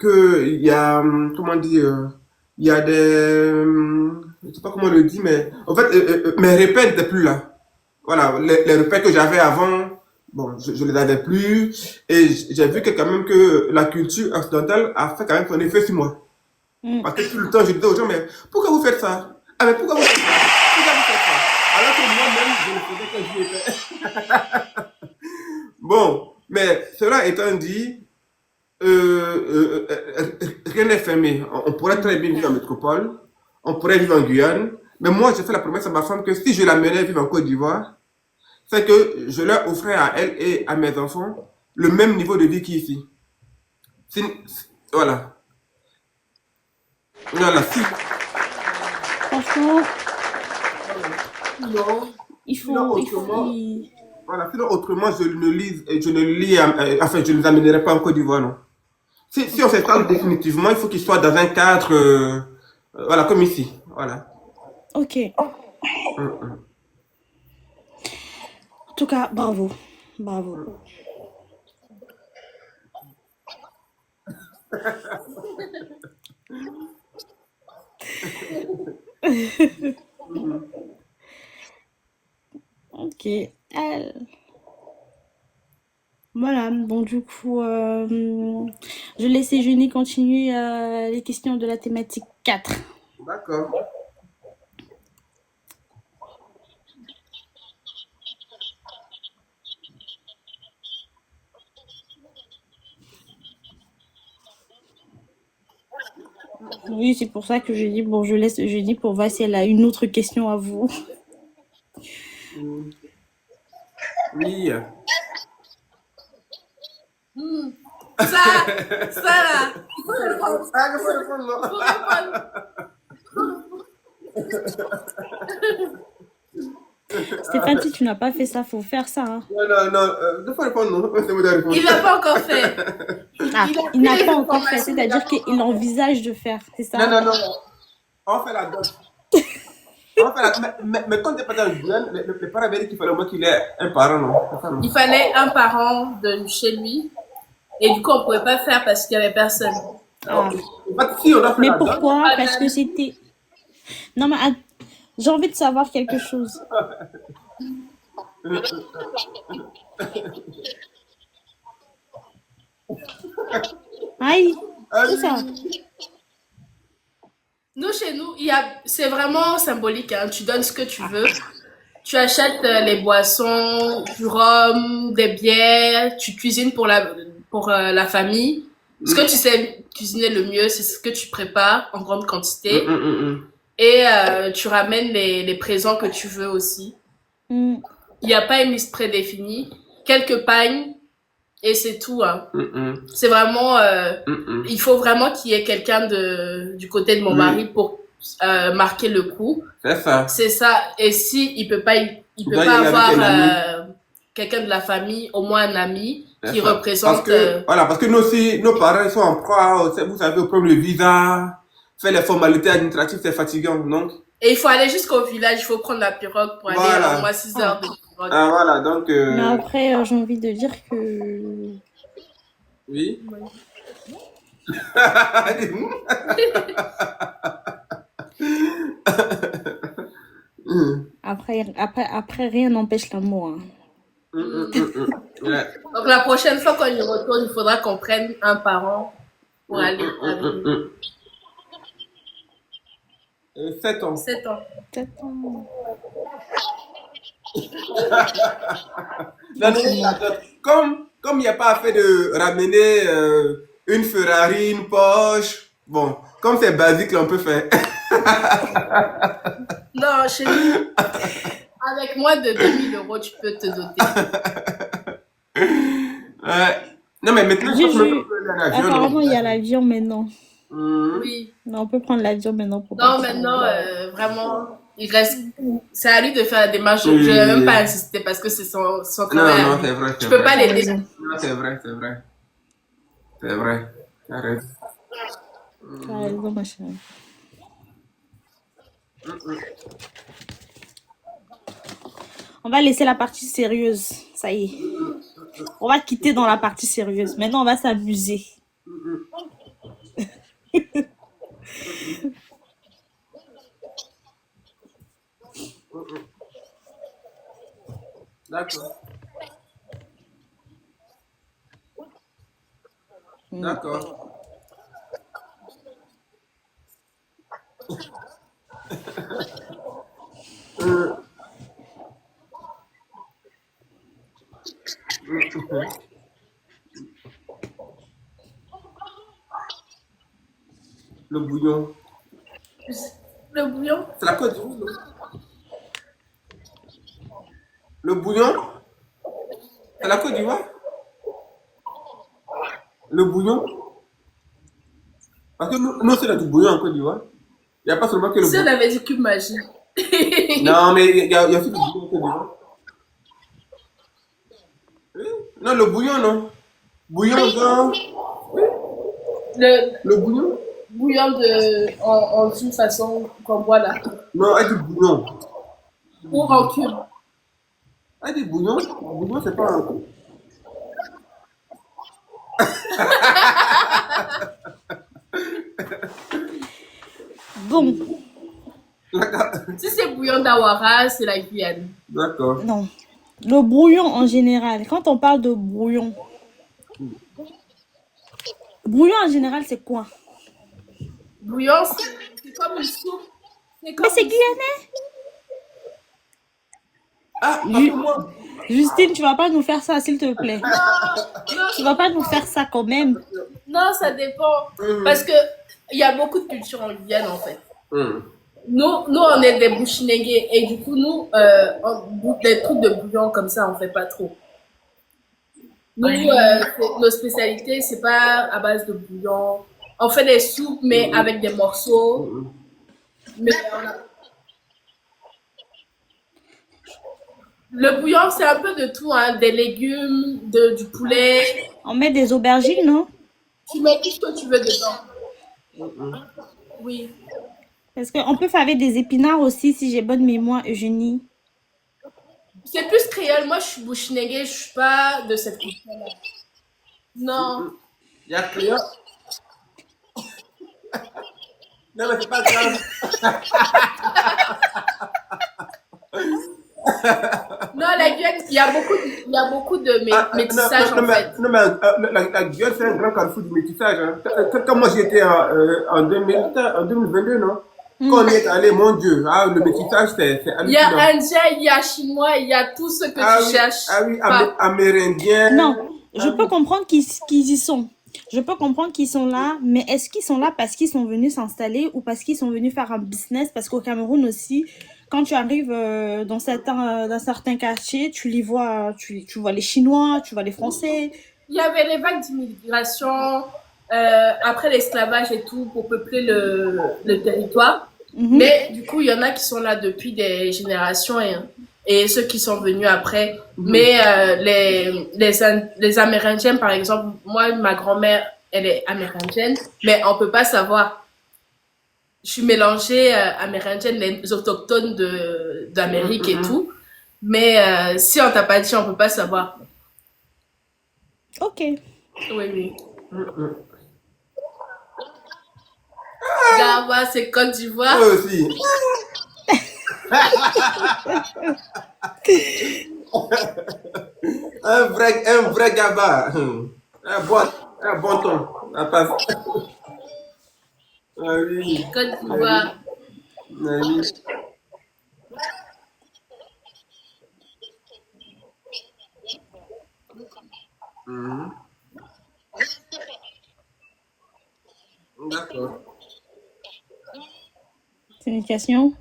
Speaker 3: il y a, comment dire, il y a je sais pas comment on le dit, mais en fait, mes repères n'étaient plus là. Voilà, les repères que j'avais avant, bon, je les avais plus. Et j'ai vu que quand même que la culture occidentale a fait quand même son effet sur moi.
Speaker 1: Mm.
Speaker 3: Parce que tout le temps, je disais aux gens, mais pourquoi vous faites ça? Ah, mais pourquoi vous faites ça? Pourquoi vous faites ça? Alors que moi-même, je le faisais quand j'y étais. Bon, mais cela étant dit, rien n'est fermé. On pourrait très bien vivre en métropole, on pourrait vivre en Guyane, mais moi, j'ai fait la promesse à ma femme que si je l'amenais vivre en Côte d'Ivoire, c'est que je leur offrais à elle et à mes enfants le même niveau de vie qu'ici. Voilà. Voilà.
Speaker 1: Franchement,
Speaker 3: Sinon,
Speaker 1: il
Speaker 3: sinon
Speaker 1: faut, il faut,
Speaker 3: autrement, voilà, sinon autrement, enfin, je ne les amènerai pas en Côte d'Ivoire, non. Si on s'installe définitivement, il faut qu'il soit dans un cadre, voilà, comme ici. Voilà.
Speaker 1: ok.
Speaker 3: Mm.
Speaker 1: En tout cas, bravo. Bravo. Ok. Voilà, donc du coup, je laisse Eugénie continuer les questions de la thématique 4.
Speaker 3: D'accord.
Speaker 1: Oui, c'est pour ça que je dis, bon, je laisse Eugénie pour voir si elle a une autre question à vous.
Speaker 3: Mm. Oui.
Speaker 2: Ça là, il faut répondre.
Speaker 3: Ah, je peux répondre, non?
Speaker 2: Il faut répondre.
Speaker 1: Stéphane, si tu n'as pas fait ça, faut faire ça. Hein.
Speaker 3: Non, non, non, je peux répondre, non? C'est vous de répondre.
Speaker 2: Il l'a pas encore fait.
Speaker 1: Ah,
Speaker 2: Il a
Speaker 1: il n'a
Speaker 2: fait
Speaker 1: pas
Speaker 2: les
Speaker 1: encore fait,
Speaker 2: formations, il
Speaker 1: c'est-à-dire
Speaker 2: a pas
Speaker 1: qu'il
Speaker 2: encore
Speaker 1: envisage de faire, c'est
Speaker 3: Non,
Speaker 1: ça?
Speaker 3: non, non. On fait la dot. On fait la... mais quand t'es pas dans le jeune, les parents avaient dit qu'il fallait au moins qu'il ait un parent, non? C'est ça, non?
Speaker 2: Il fallait un parent de chez lui. Et du coup, on pouvait pas faire parce qu'il y avait personne.
Speaker 1: Ah.
Speaker 3: En fait, si on a fait
Speaker 1: Mais
Speaker 3: la dot,
Speaker 1: pourquoi? Parce que c'était... Non, mais j'ai envie de savoir quelque chose. Aïe, c'est ça.
Speaker 2: Nous, chez nous, c'est vraiment symbolique. Hein. Tu donnes ce que tu veux. Tu achètes les boissons, du rhum, des bières. Tu cuisines pour la famille. Ce que tu sais cuisiner le mieux, c'est ce que tu prépares en grande quantité. Et tu ramènes les présents que tu veux aussi.
Speaker 1: Mm.
Speaker 2: Il n'y a pas une liste prédéfinie. Quelques pagnes et c'est tout. Hein. C'est vraiment... il faut vraiment qu'il y ait quelqu'un du côté de mon mari pour marquer le coup.
Speaker 3: C'est ça.
Speaker 2: C'est ça. Et si il peut pas avoir quelqu'un de la famille, au moins un ami qui représente...
Speaker 3: Voilà, parce que nous aussi, nos parents sont en proie, vous savez, au problème de visa, faire les formalités administratives, c'est fatigant, donc...
Speaker 2: Et il faut aller jusqu'au village, il faut prendre la pirogue pour aller au moins 6 heures de pirogue.
Speaker 3: Ah, voilà, donc...
Speaker 1: Mais après, j'ai envie de dire que...
Speaker 3: Oui.
Speaker 1: Après, rien n'empêche l'amour. Hein.
Speaker 3: Ouais.
Speaker 2: Donc la prochaine fois qu'on y retourne, il faudra qu'on prenne un parent pour aller avec nous.
Speaker 3: 7 ans.
Speaker 2: 7 ans.
Speaker 1: 7 ans.
Speaker 3: Comme il n'y a pas fait de ramener une Ferrari, une Porsche, bon, comme c'est basique, là, on peut faire.
Speaker 2: Non, chez nous, avec moins de 2000 euros, tu peux te doter.
Speaker 3: Non, mais maintenant,
Speaker 1: Apparemment, il y a l'avion maintenant.
Speaker 2: Oui.
Speaker 1: Non, on peut prendre l'avion maintenant pour
Speaker 2: Non,
Speaker 1: partir.
Speaker 2: maintenant, vraiment, il reste. C'est à lui de faire la démarche. Je
Speaker 3: Oui,
Speaker 2: vais même
Speaker 3: oui,
Speaker 2: pas
Speaker 3: oui.
Speaker 2: insister parce que c'est son
Speaker 3: Non,
Speaker 2: travail à
Speaker 3: non,
Speaker 2: lui.
Speaker 3: c'est vrai,
Speaker 2: Je
Speaker 3: c'est
Speaker 2: peux
Speaker 3: vrai.
Speaker 2: pas
Speaker 1: T'as
Speaker 2: l'aider.
Speaker 1: raison.
Speaker 3: Non, c'est vrai, c'est vrai. C'est vrai. Tu as raison.
Speaker 1: T'as raison, ma chérie. On va laisser la partie sérieuse. Ça y est. On va quitter dans la partie sérieuse. Maintenant, on va s'amuser.
Speaker 3: D'accord.
Speaker 1: Mm.
Speaker 3: D'accord. Le bouillon.
Speaker 2: Le bouillon.
Speaker 3: C'est la Côte d'Ivoire, non? Le bouillon? C'est la Côte d'Ivoire? Le bouillon? Parce que nous c'est du bouillon en Côte d'Ivoire. Il n'y a pas seulement que le
Speaker 2: Si on
Speaker 3: bouillon.
Speaker 2: avait dit cube magie.
Speaker 3: Non, mais il y a aussi du bouillon en Côte d'Ivoire. Oui. Non, le bouillon, non. Bouillon, genre.
Speaker 2: Le
Speaker 3: Le bouillon?
Speaker 2: bouillon en une façon qu'on boit là.
Speaker 3: Non, elle dit bouillon.
Speaker 2: Ou en cube.
Speaker 3: Elle dit bouillon. Le bouillon, c'est pas un coup.
Speaker 1: Bon,
Speaker 2: Si c'est bouillon d'Awara, c'est la Guyane.
Speaker 3: D'accord.
Speaker 1: non. Le brouillon en général, quand on parle de brouillon en général, c'est quoi?
Speaker 2: Bouillon, c'est comme une soupe. C'est
Speaker 1: Mais
Speaker 2: comme
Speaker 1: c'est
Speaker 2: une soupe.
Speaker 1: guyanais.
Speaker 3: Ah, parce que moi.
Speaker 1: Justine, tu vas pas nous faire ça, s'il te plaît. Tu vas pas nous faire ça quand même.
Speaker 2: Non, ça dépend. Parce que il y a beaucoup de cultures en Guyane en fait. Nous, on est des Bouchinengues et du coup, nous, des trucs de bouillon comme ça, on fait pas trop. Nous, nos spécialités, c'est pas à base de bouillon. On fait des soupes, mais avec des morceaux. Mais le bouillon, c'est un peu de tout, hein, des légumes, du poulet.
Speaker 1: On met des aubergines, non?
Speaker 2: Tu mets tout ce que tu veux dedans. Oui.
Speaker 1: Parce qu'on peut faire avec des épinards aussi, si j'ai bonne mémoire, Eugénie.
Speaker 2: C'est plus créole. Moi, je suis Bouchinengue, je suis pas de cette culture-là. Non.
Speaker 3: Il y a créole. Non, mais c'est pas grave.
Speaker 2: Non, la Guyane, il y a beaucoup de métissage en fait.
Speaker 3: Non, mais la Guyane, c'est un grand carrefour du métissage. Hein. Quand moi j'étais en 2022, non? Quand on y est allé, mon Dieu, le métissage, c'est
Speaker 2: Il y a
Speaker 3: hallucinant.
Speaker 2: indien, il y a chinois, il y a tout ce que tu cherches.
Speaker 3: Ah oui,
Speaker 2: pas.
Speaker 3: amérindien.
Speaker 1: Non, je peux comprendre qu'ils y sont. Je peux comprendre qu'ils sont là, mais est-ce qu'ils sont là parce qu'ils sont venus s'installer ou parce qu'ils sont venus faire un business? Parce qu'au Cameroun aussi, quand tu arrives dans certains quartiers, tu les vois, tu vois les Chinois, tu vois les Français.
Speaker 2: Il y avait les vagues d'immigration, après l'esclavage et tout, pour peupler le territoire. Mais du coup, il y en a qui sont là depuis des générations et ceux qui sont venus après. Mais les Amérindiens, par exemple, moi, ma grand-mère, elle est amérindienne, mais on peut pas savoir. Je suis mélangée amérindienne, les autochtones d'Amérique et tout. Mais si on t'a pas dit, on peut pas savoir.
Speaker 1: Ok.
Speaker 2: Oui, oui. Gaba, c'est Côte d'Ivoire.
Speaker 3: Moi aussi. un vrai gaba. Un bon ton. La passe. Ah oui.
Speaker 2: Côte d'Ivoire.
Speaker 3: Ah oui. D'accord.
Speaker 1: Signification.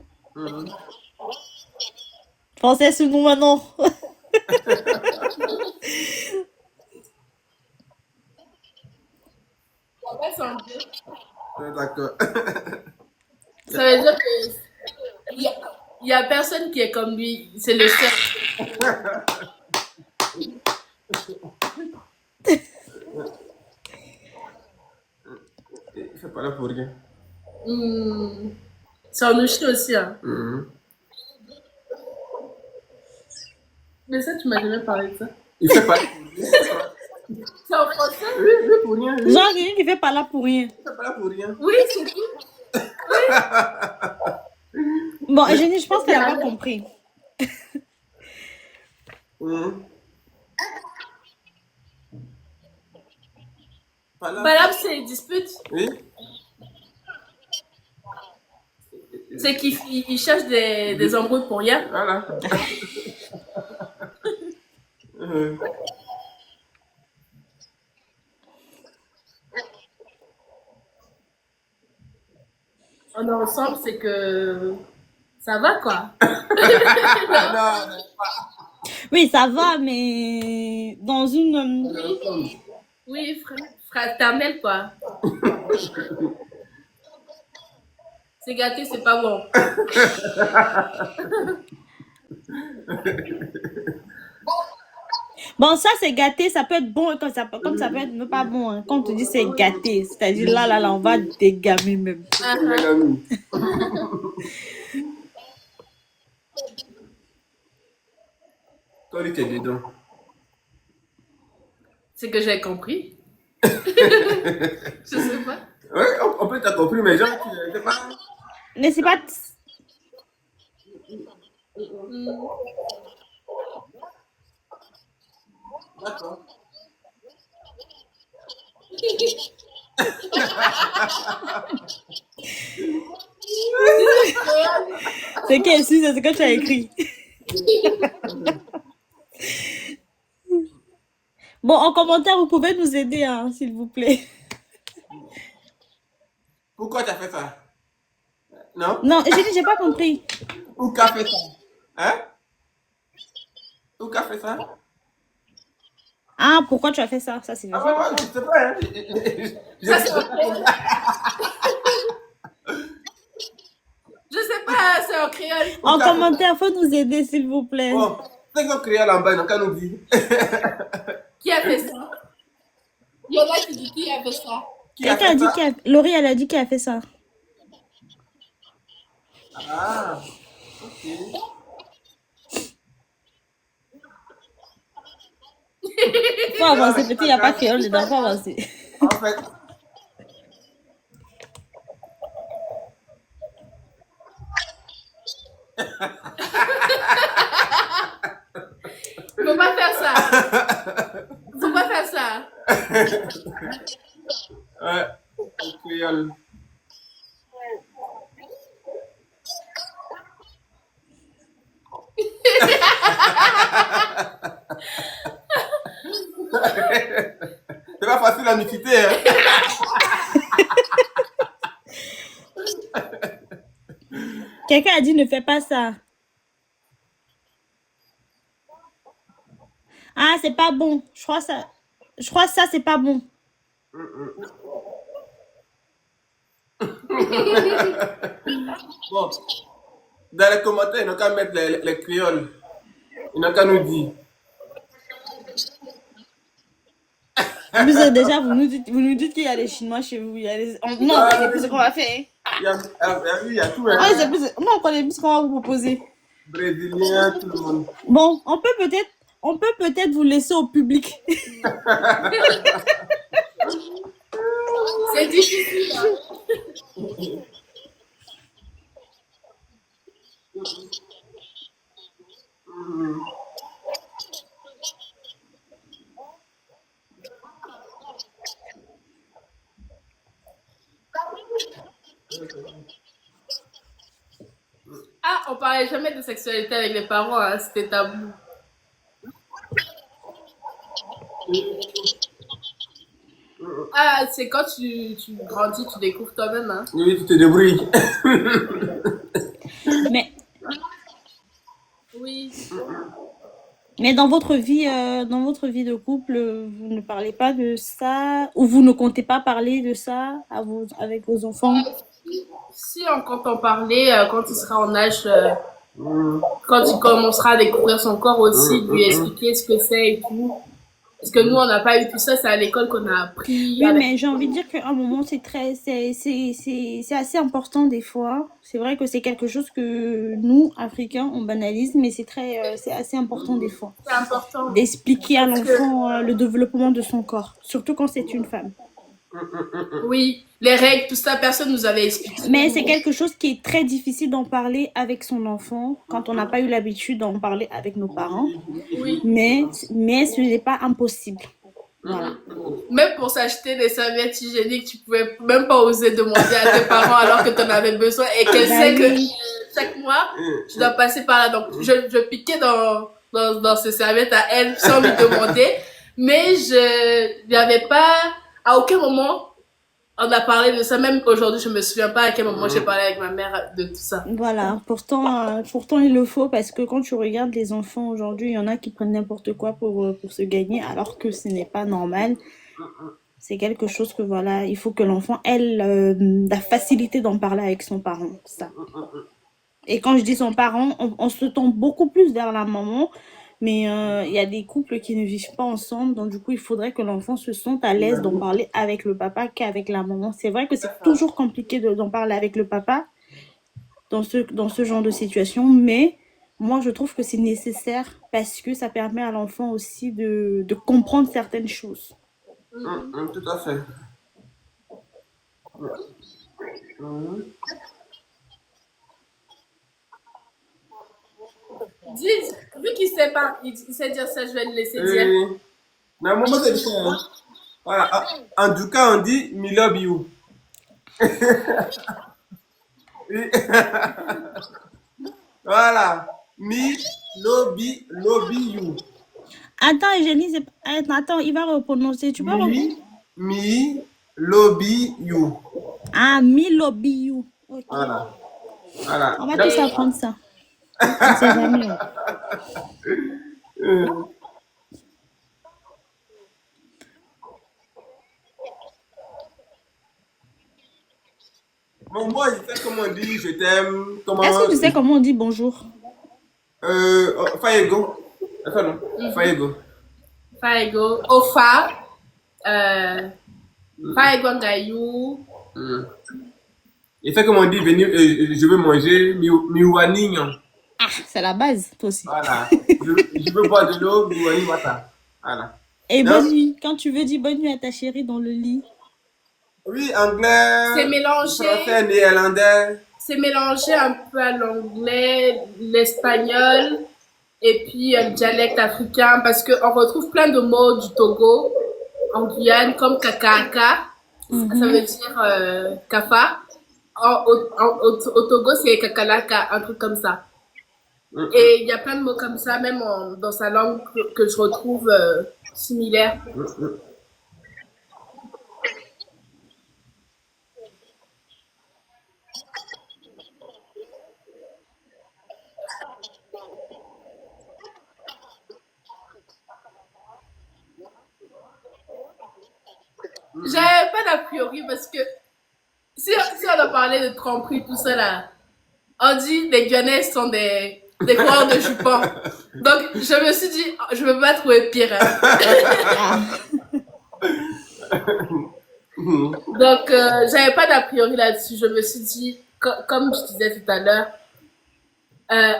Speaker 1: Français, c'est nous maintenant.
Speaker 3: D'accord.
Speaker 2: Ça veut dire que il y a, il y a personne qui est comme lui. C'est le seul.
Speaker 3: Il fait pas là pour rien.
Speaker 2: Hmm. C'est en Ouchi aussi, hein. Mais ça, tu m'as jamais parlé de ça.
Speaker 3: Il fait pas là pour rien.
Speaker 2: C'est en français?
Speaker 3: Oui, il fait pour rien. Oui.
Speaker 1: Genre, quelqu'un qui fait pas là pour rien.
Speaker 3: Il fait pas là pour rien.
Speaker 2: Oui, c'est tout.
Speaker 1: Bon, Eugénie, je pense qu'elle a pas compris.
Speaker 3: Pas là.
Speaker 2: Valable, c'est les disputes.
Speaker 3: Oui.
Speaker 2: C'est qu'ils cherchent des embrouilles pour rien.
Speaker 3: Voilà.
Speaker 2: On est ensemble, c'est que ça va, quoi.
Speaker 3: Non,
Speaker 1: Oui, ça va, mais dans une...
Speaker 2: Oui, fraternel, quoi. C'est gâté, c'est pas bon.
Speaker 1: Bon, ça, c'est gâté, ça peut être bon comme ça peut être même pas bon. Hein. Quand on te dit c'est gâté, c'est-à-dire là, on va dégamer même.
Speaker 3: mes amis. Toi, tu es dedans.
Speaker 2: C'est que j'ai compris. Je sais pas.
Speaker 3: Oui, on peut t'avoir compris, mais genre, tu sais pas.
Speaker 1: Mais c'est pas...
Speaker 2: Hmm.
Speaker 3: D'accord.
Speaker 1: C'est quel c'est ce que tu as écrit. Bon, en commentaire, vous pouvez nous aider, hein, s'il vous plaît.
Speaker 3: Pourquoi tu as fait ça? Non?
Speaker 1: Non, j'ai pas compris.
Speaker 3: Ou qu'a fait ça? Hein? Ou qu'a fait ça?
Speaker 1: Ah, pourquoi tu as fait ça? Ça, c'est
Speaker 3: Ah
Speaker 1: vrai.
Speaker 3: ouais, je sais pas. Hein.
Speaker 2: Ça, c'est en créole. Je sais pas, c'est en créole.
Speaker 1: En commentaire, faut nous aider, s'il vous plaît.
Speaker 3: Bon, c'est qu'on créole en bas, ils n'ont qu'à nous dire.
Speaker 2: Qui a fait ça? Il y en a qui disent qui a fait ça.
Speaker 3: Qui a
Speaker 1: Quelqu'un a
Speaker 3: fait
Speaker 1: dit
Speaker 3: ça?
Speaker 1: qu'il a... Laurie, elle a dit qu'elle a fait ça.
Speaker 3: Ah, ok.
Speaker 1: Faut avancer, petit, il n'y a pas créole dedans, faut avancer.
Speaker 3: En fait,
Speaker 2: Faut pas faire ça. Faut pas faire ça.
Speaker 3: ouais, le créole. C'est pas facile à nous citer, hein.
Speaker 1: Quelqu'un a dit ne fais pas ça. Ah, c'est pas bon. Je crois que ça, c'est pas bon.
Speaker 3: Bon, dans les commentaires, ils n'ont qu'à mettre les créoles. Ils n'ont qu'à nous dire.
Speaker 1: En plus, déjà, vous nous dites qu'il y a des Chinois chez vous. Il y a des... Non, on connaît plus ce qu'on va faire.
Speaker 3: Il y a tout,
Speaker 1: Ah,
Speaker 3: hein.
Speaker 1: c'est plus... Non, on connaît plus ce qu'on va vous proposer.
Speaker 3: Brésilien, tout le monde.
Speaker 1: Bon, on peut peut-être vous laisser au public.
Speaker 2: C'est difficile. Hein. Ah, on parlait jamais de sexualité avec les parents, hein. C'était tabou. Ah, c'est quand tu grandis, tu découvres toi-même. Hein.
Speaker 3: Oui, tu te débrouilles.
Speaker 1: Mais
Speaker 2: Oui.
Speaker 1: Mais dans votre vie de couple, vous ne parlez pas de ça ou vous ne comptez pas parler de ça avec vos enfants?
Speaker 2: Si on compte en parler, quand il sera en âge,
Speaker 3: Hum,
Speaker 2: quand il commencera à découvrir son corps aussi, lui
Speaker 3: hum.
Speaker 2: expliquer ce que c'est et tout. Parce que nous, on n'a pas eu tout ça, c'est à l'école qu'on a appris
Speaker 1: Oui,
Speaker 2: avec.
Speaker 1: mais j'ai envie de dire qu'à un moment, c'est assez important des fois. C'est vrai que c'est quelque chose que nous, Africains, on banalise, mais c'est assez important des fois.
Speaker 2: C'est important.
Speaker 1: D'expliquer à
Speaker 2: Parce que,
Speaker 1: l'enfant le développement de son corps, surtout quand c'est une femme.
Speaker 2: oui, les règles, tout ça, personne nous avait expliqué.
Speaker 1: Mais c'est quelque chose qui est très difficile d'en parler avec son enfant quand on n'a pas eu l'habitude d'en parler avec nos parents.
Speaker 2: Oui.
Speaker 1: Mais ce n'est pas impossible. Voilà.
Speaker 2: Même pour s'acheter des serviettes hygiéniques, tu pouvais même pas oser demander à tes parents alors que tu en avais besoin et qu'elle
Speaker 1: Bah
Speaker 2: sait que
Speaker 1: oui.
Speaker 2: chaque mois, je dois passer par là. Donc, je piquais dans ces serviettes à elle sans lui demander. Mais je n'avais pas, à aucun moment, on a parlé de ça. Même aujourd'hui, je me souviens pas à quel moment j'ai parlé avec ma mère de tout ça.
Speaker 1: Voilà, pourtant il le faut parce que quand tu regardes les enfants aujourd'hui, il y en a qui prennent n'importe quoi pour se gagner alors que ce n'est pas normal. C'est quelque chose que voilà, il faut que l'enfant ait la facilité d'en parler avec son parent, ça. Et quand je dis son parent, on se tend beaucoup plus vers la maman, mais il y a des couples qui ne vivent pas ensemble, donc du coup il faudrait que l'enfant se sente à l'aise d'en parler avec le papa qu'avec la maman. C'est vrai que c'est toujours compliqué d'en parler avec le papa, dans ce genre de situation, mais moi je trouve que c'est nécessaire parce que ça permet à l'enfant aussi de comprendre certaines choses.
Speaker 3: Tout à fait. Hum.
Speaker 2: Dis, vu qu'il sait pas, il sait dire ça, je vais le laisser dire.
Speaker 3: Et, mais moi, c'est différent. Voilà. En tout cas, on dit me love you. Oui. Voilà. Me love you.
Speaker 1: Attends, Eugénie, attends, il va reprononcer. Tu peux
Speaker 3: Me, me love you.
Speaker 1: Ah, Milobiu. Ok.
Speaker 3: Voilà. Voilà.
Speaker 1: On va tous
Speaker 2: Et
Speaker 1: apprendre ça. On ne sait jamais. Hein.
Speaker 3: Euh, bon, moi, je sais comment on dit je t'aime.
Speaker 1: Est-ce que tu sais comment on dit bonjour?
Speaker 3: Fayego. Enfin, non. Fayego.
Speaker 2: Faigo, Ofa, euh, Faigo Ngayou.
Speaker 3: Mm. Je sais comment on dit venir, je veux manger miwanignon.
Speaker 1: Ah, c'est la base, toi aussi.
Speaker 3: Voilà. Je veux boire de l'eau, miwani wata. Voilà.
Speaker 1: Et
Speaker 3: Donc,
Speaker 1: bonne nuit. Quand tu veux dire bonne nuit à ta chérie dans le lit.
Speaker 3: oui,
Speaker 2: C'est
Speaker 3: anglais, français,
Speaker 2: mélangé,
Speaker 3: néerlandais.
Speaker 2: c'est mélangé un peu à l'anglais, l'espagnol et puis le dialecte africain parce qu'on retrouve plein de mots du Togo en Guyane comme kakaka, ça veut
Speaker 1: Mhm.
Speaker 2: dire kafa. Au Togo, c'est kakalaka, un truc comme ça.
Speaker 3: Mm,
Speaker 2: Et il y a plein de mots comme ça, même dans sa langue que je retrouve similaires.
Speaker 3: mm, mm.
Speaker 2: J'avais pas d'a priori parce que si on a parlé de tromperie, tout ça là, on dit les Guyanais sont des coureurs de jupons. Donc je me suis dit, oh, je peux pas trouver pire. Hein.
Speaker 1: Ah.
Speaker 2: Donc j'avais pas d'a priori là-dessus. Je me suis dit, comme je disais tout à l'heure,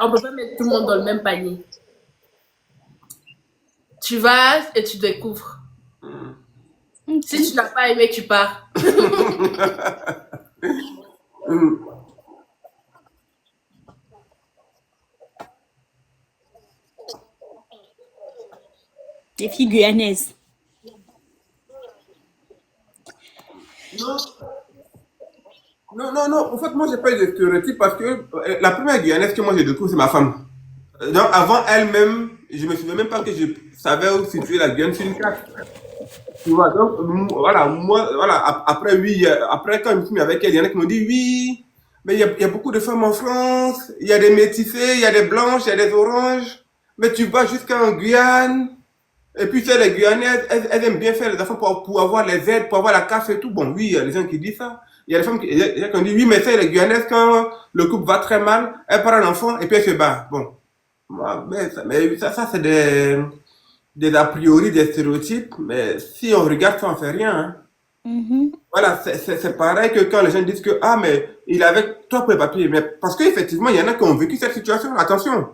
Speaker 2: on peut pas mettre tout le monde dans le même panier. Tu vas et tu découvres. Si tu n'as pas aimé, tu pars.
Speaker 3: Mm.
Speaker 1: Les filles guyanaises.
Speaker 3: Non, non. En fait, moi, j'ai pas eu de stéréotype parce que la première Guyanaise que moi j'ai découvert, c'est ma femme. Donc, avant elle-même, je me souviens même pas que je savais où situer la Guyane sur une carte. Tu vois, donc, voilà, moi, voilà, après, oui, après, quand je me suis mis avec elle, il y en a qui m'ont dit, oui, mais il y a beaucoup de femmes en France, il y a des métissés, il y a des blanches, il y a des oranges. Mais tu vas jusqu'en Guyane, et puis tu sais, les Guyanaises, elles aiment bien faire les enfants pour avoir les aides, pour avoir la casse et tout. Bon, oui, il y a des gens qui disent ça. Il y a des femmes il y a des gens qui ont dit, oui, mais c'est les Guyanaises, quand le couple va très mal, elles prennent un enfant et puis elles se battent. Bon, mais ça c'est des a priori, des stéréotypes, mais si on regarde ça, on fait rien. Hein.
Speaker 1: Mhm.
Speaker 3: Voilà, c'est pareil que quand les gens disent que, ah, mais il avait trois pour les papiers. Mais parce qu'effectivement, il y en a qui ont vécu cette situation. Attention.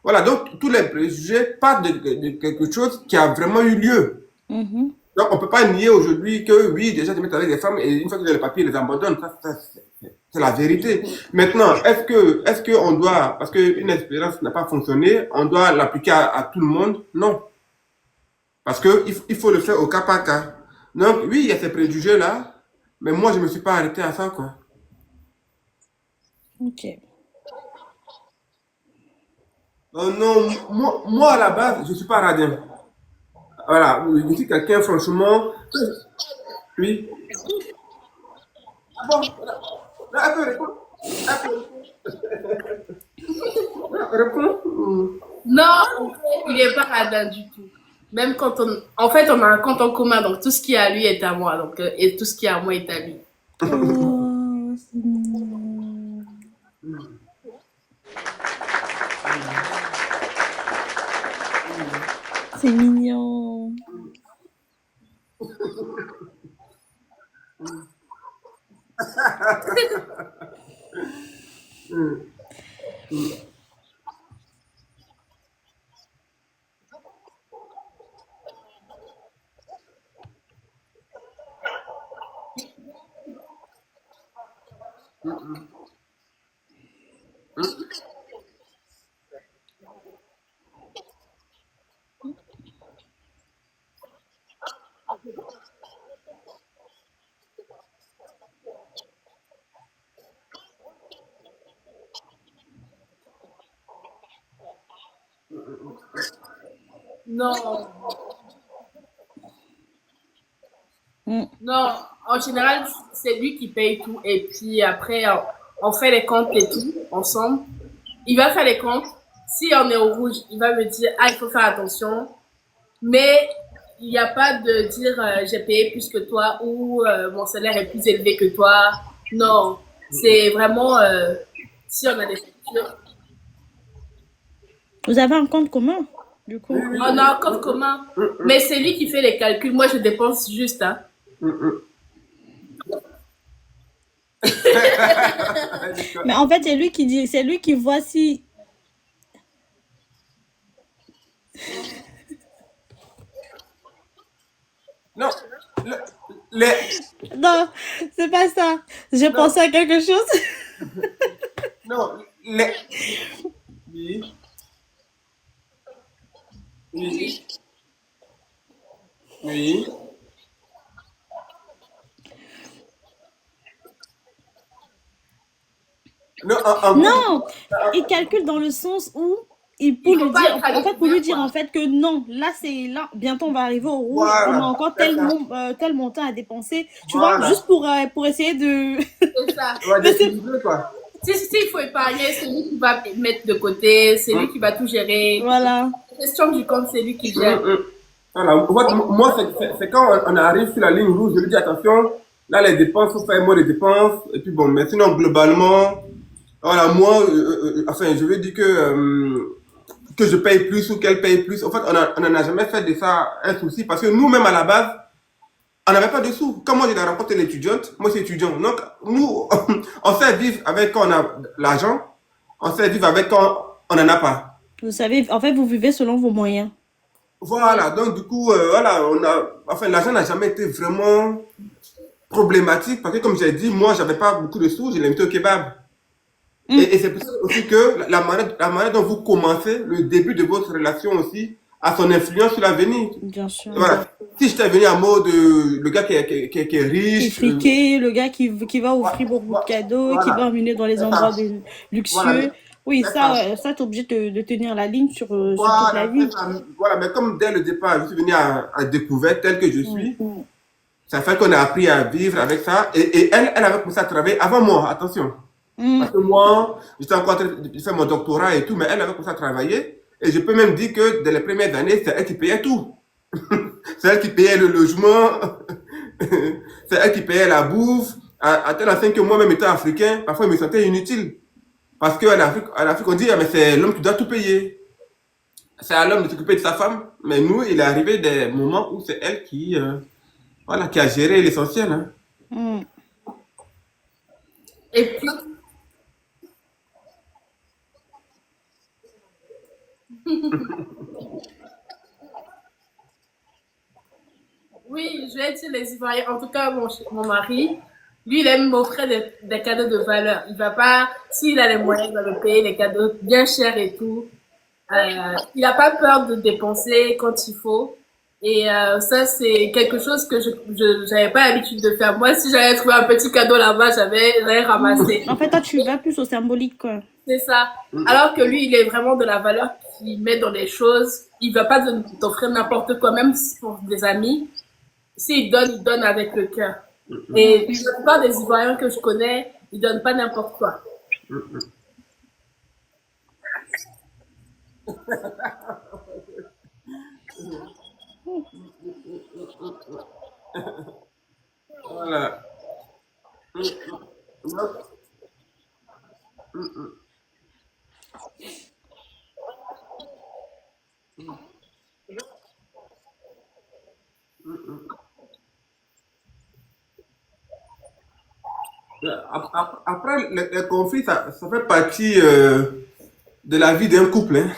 Speaker 3: Voilà, donc tous les préjugés partent de quelque chose qui a vraiment eu lieu.
Speaker 1: Mhm.
Speaker 3: Donc on ne peut pas nier aujourd'hui que oui, déjà, ils mettent avec des femmes et une fois qu'ils ont les papiers, ils les abandonnent. C'est la vérité. Maintenant, est-ce que on doit, parce qu'une expérience n'a pas fonctionné, on doit l'appliquer à tout le monde? Non. Parce que il faut le faire au cas par cas. Donc oui, il y a ces préjugés-là, mais moi, je ne me suis pas arrêté à ça, quoi.
Speaker 1: Ok.
Speaker 3: Non, moi, à la base, je ne suis pas radin. Voilà, je suis quelqu'un, franchement, oui. Ah bon, là, elle peut répondre. Elle peut répondre.
Speaker 2: Non, en fait, il est pas radin du tout. Même quand en fait, on a un compte en commun, donc tout ce qui est à lui est à moi, donc et tout ce qui est à moi est à lui.
Speaker 1: Oh, c'est mignon. C'est mignon.
Speaker 2: Non,
Speaker 1: Mm.
Speaker 2: non, en général, c'est lui qui paye tout et puis après, on fait les comptes et tout ensemble. Il va faire les comptes. Si on est au rouge, il va me dire, ah, il faut faire attention. Mais il n'y a pas de dire, j'ai payé plus que toi ou mon salaire est plus élevé que toi. Non, c'est vraiment, si on a des factures.
Speaker 1: Vous avez un compte commun, du coup.
Speaker 3: Oui, oui,
Speaker 2: On a un compte commun. Mais c'est lui qui fait les calculs. Moi, je dépense juste, hein.
Speaker 1: Mais en fait, c'est lui qui dit, c'est lui qui voit si.
Speaker 3: non, le- les,
Speaker 1: Non, c'est pas ça. J'ai
Speaker 3: non,
Speaker 1: pensé à quelque chose.
Speaker 3: non, les, oui, oui, oui. Non, en gros,
Speaker 1: Non, il calcule dans le sens où il
Speaker 2: Il
Speaker 1: pour
Speaker 2: faut
Speaker 1: lui
Speaker 2: pas
Speaker 1: dire,
Speaker 2: être à
Speaker 1: en fait, pour lui
Speaker 2: découvert,
Speaker 1: dire en
Speaker 2: quoi.
Speaker 1: fait que non, là c'est là, bientôt on va arriver au rouge, on a
Speaker 3: voilà,
Speaker 1: encore
Speaker 3: c'est ça,
Speaker 1: tel montant à dépenser, tu vois,
Speaker 3: voilà.
Speaker 1: juste pour essayer de.
Speaker 2: C'est ça.
Speaker 3: On va
Speaker 1: Mais c'est
Speaker 3: déséquilibrer, quoi.
Speaker 2: Si il faut épargner, c'est lui qui va mettre de côté, c'est lui qui va tout gérer.
Speaker 1: voilà.
Speaker 2: La gestion du compte, c'est lui qui
Speaker 3: Hum,
Speaker 2: gère.
Speaker 3: hum. Voilà, en fait, moi, c'est quand on arrive sur la ligne rouge, je lui dis attention, là, les dépenses, faut faire moins de dépenses, et puis bon, mais sinon, globalement, voilà, moi, enfin, je veux dire que je paye plus ou qu'elle paye plus. En fait, on n'en a jamais fait de ça un souci, parce que nous-mêmes, à la base, on n'avait pas de sous. Comme moi, j'ai rencontré l'étudiante, moi, c'est étudiant. Donc, nous, on sait vivre avec quand on a l'argent, on sait vivre avec quand on n'en a pas.
Speaker 1: Vous savez, en fait, vous vivez selon vos moyens.
Speaker 3: Voilà, donc du coup, voilà, enfin, l'argent n'a jamais été vraiment problématique parce que, comme j'ai dit, moi, j'avais pas beaucoup de sous, j'ai limité au kebab.
Speaker 1: Mm,
Speaker 3: Et c'est pour ça aussi que la manière dont vous commencez, le début de votre relation aussi, a son influence sur l'avenir.
Speaker 1: bien sûr.
Speaker 3: Voilà. Si j'étais venu en mode le gars qui est
Speaker 1: Qui est
Speaker 3: riche,
Speaker 1: friqué, le gars qui va offrir beaucoup de cadeaux, qui va
Speaker 3: voilà,
Speaker 1: emmener dans les
Speaker 3: c'est
Speaker 1: endroits
Speaker 3: ça.
Speaker 1: luxueux.
Speaker 3: Voilà,
Speaker 1: Oui,
Speaker 3: c'est ça.
Speaker 1: ça t'es obligé de tenir la ligne sur toute la
Speaker 3: Voilà, c'est
Speaker 1: vie.
Speaker 3: ça. Voilà, mais comme dès le départ, je suis venu à découvert tel que je
Speaker 1: Mm,
Speaker 3: suis,
Speaker 1: mm.
Speaker 3: ça fait qu'on a appris à vivre avec ça. Et elle avait commencé à travailler avant moi, attention.
Speaker 1: Mm,
Speaker 3: Parce que moi, j'étais encore en train de faire mon doctorat et tout, mais elle avait commencé à travailler. Et je peux même dire que dans les premières années, c'est elle qui payait tout. C'est elle qui payait le logement, c'est elle qui payait la bouffe. À tel point que moi-même étant africain, parfois je me sentais inutile. Parce qu'en Afrique, on dit, ah, mais c'est l'homme qui doit tout payer. C'est à l'homme de s'occuper de sa femme. Mais nous, il est arrivé des moments où c'est elle qui, voilà, qui a géré l'essentiel. Hein.
Speaker 1: Mm.
Speaker 2: Et puis, oui, je vais dire les Ivoiriens. En tout cas, mon mari, lui, il aime m'offrir des cadeaux de valeur. Il va pas, s'il a les moyens, il va me payer des cadeaux bien chers et tout. Il n'a pas peur de dépenser quand il faut. Et ça, c'est quelque chose que je n'avais pas l'habitude de faire. Moi, si j'avais trouvé un petit cadeau là-bas, j'avais ramassé.
Speaker 1: En fait, toi, tu vas plus au symbolique, quoi.
Speaker 2: C'est ça. Alors que lui, il est vraiment de la valeur qu'il met dans les choses. Il va pas t'offrir n'importe quoi, même pour des amis. S'il donne, il donne avec le cœur. Et la plupart des Ivoiriens que je connais, ils donnent pas n'importe quoi.
Speaker 3: Voilà. Après, les conflits, ça fait partie de la vie d'un couple. Hein.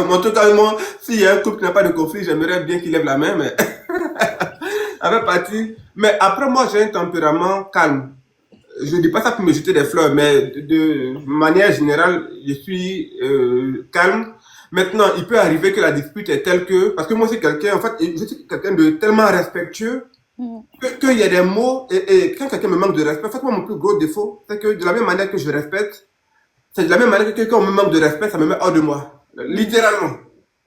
Speaker 3: En tout cas, moi, s'il y a un couple qui n'a pas de conflit, j'aimerais bien qu'il lève la main, mais ça fait partie. Mais après, moi, j'ai un tempérament calme. Je ne dis pas ça pour me jeter des fleurs, mais de manière générale, je suis calme. Maintenant, il peut arriver que la dispute est telle que, parce que moi, c'est quelqu'un, en fait, je suis quelqu'un de tellement respectueux
Speaker 1: Mm.
Speaker 3: qu'il y a des mots, et quand quelqu'un me manque de respect, en fait, moi, mon plus gros défaut, c'est que de la même manière que je respecte, c'est de la même manière que quand on me manque de respect, ça me met hors de moi. Littéralement.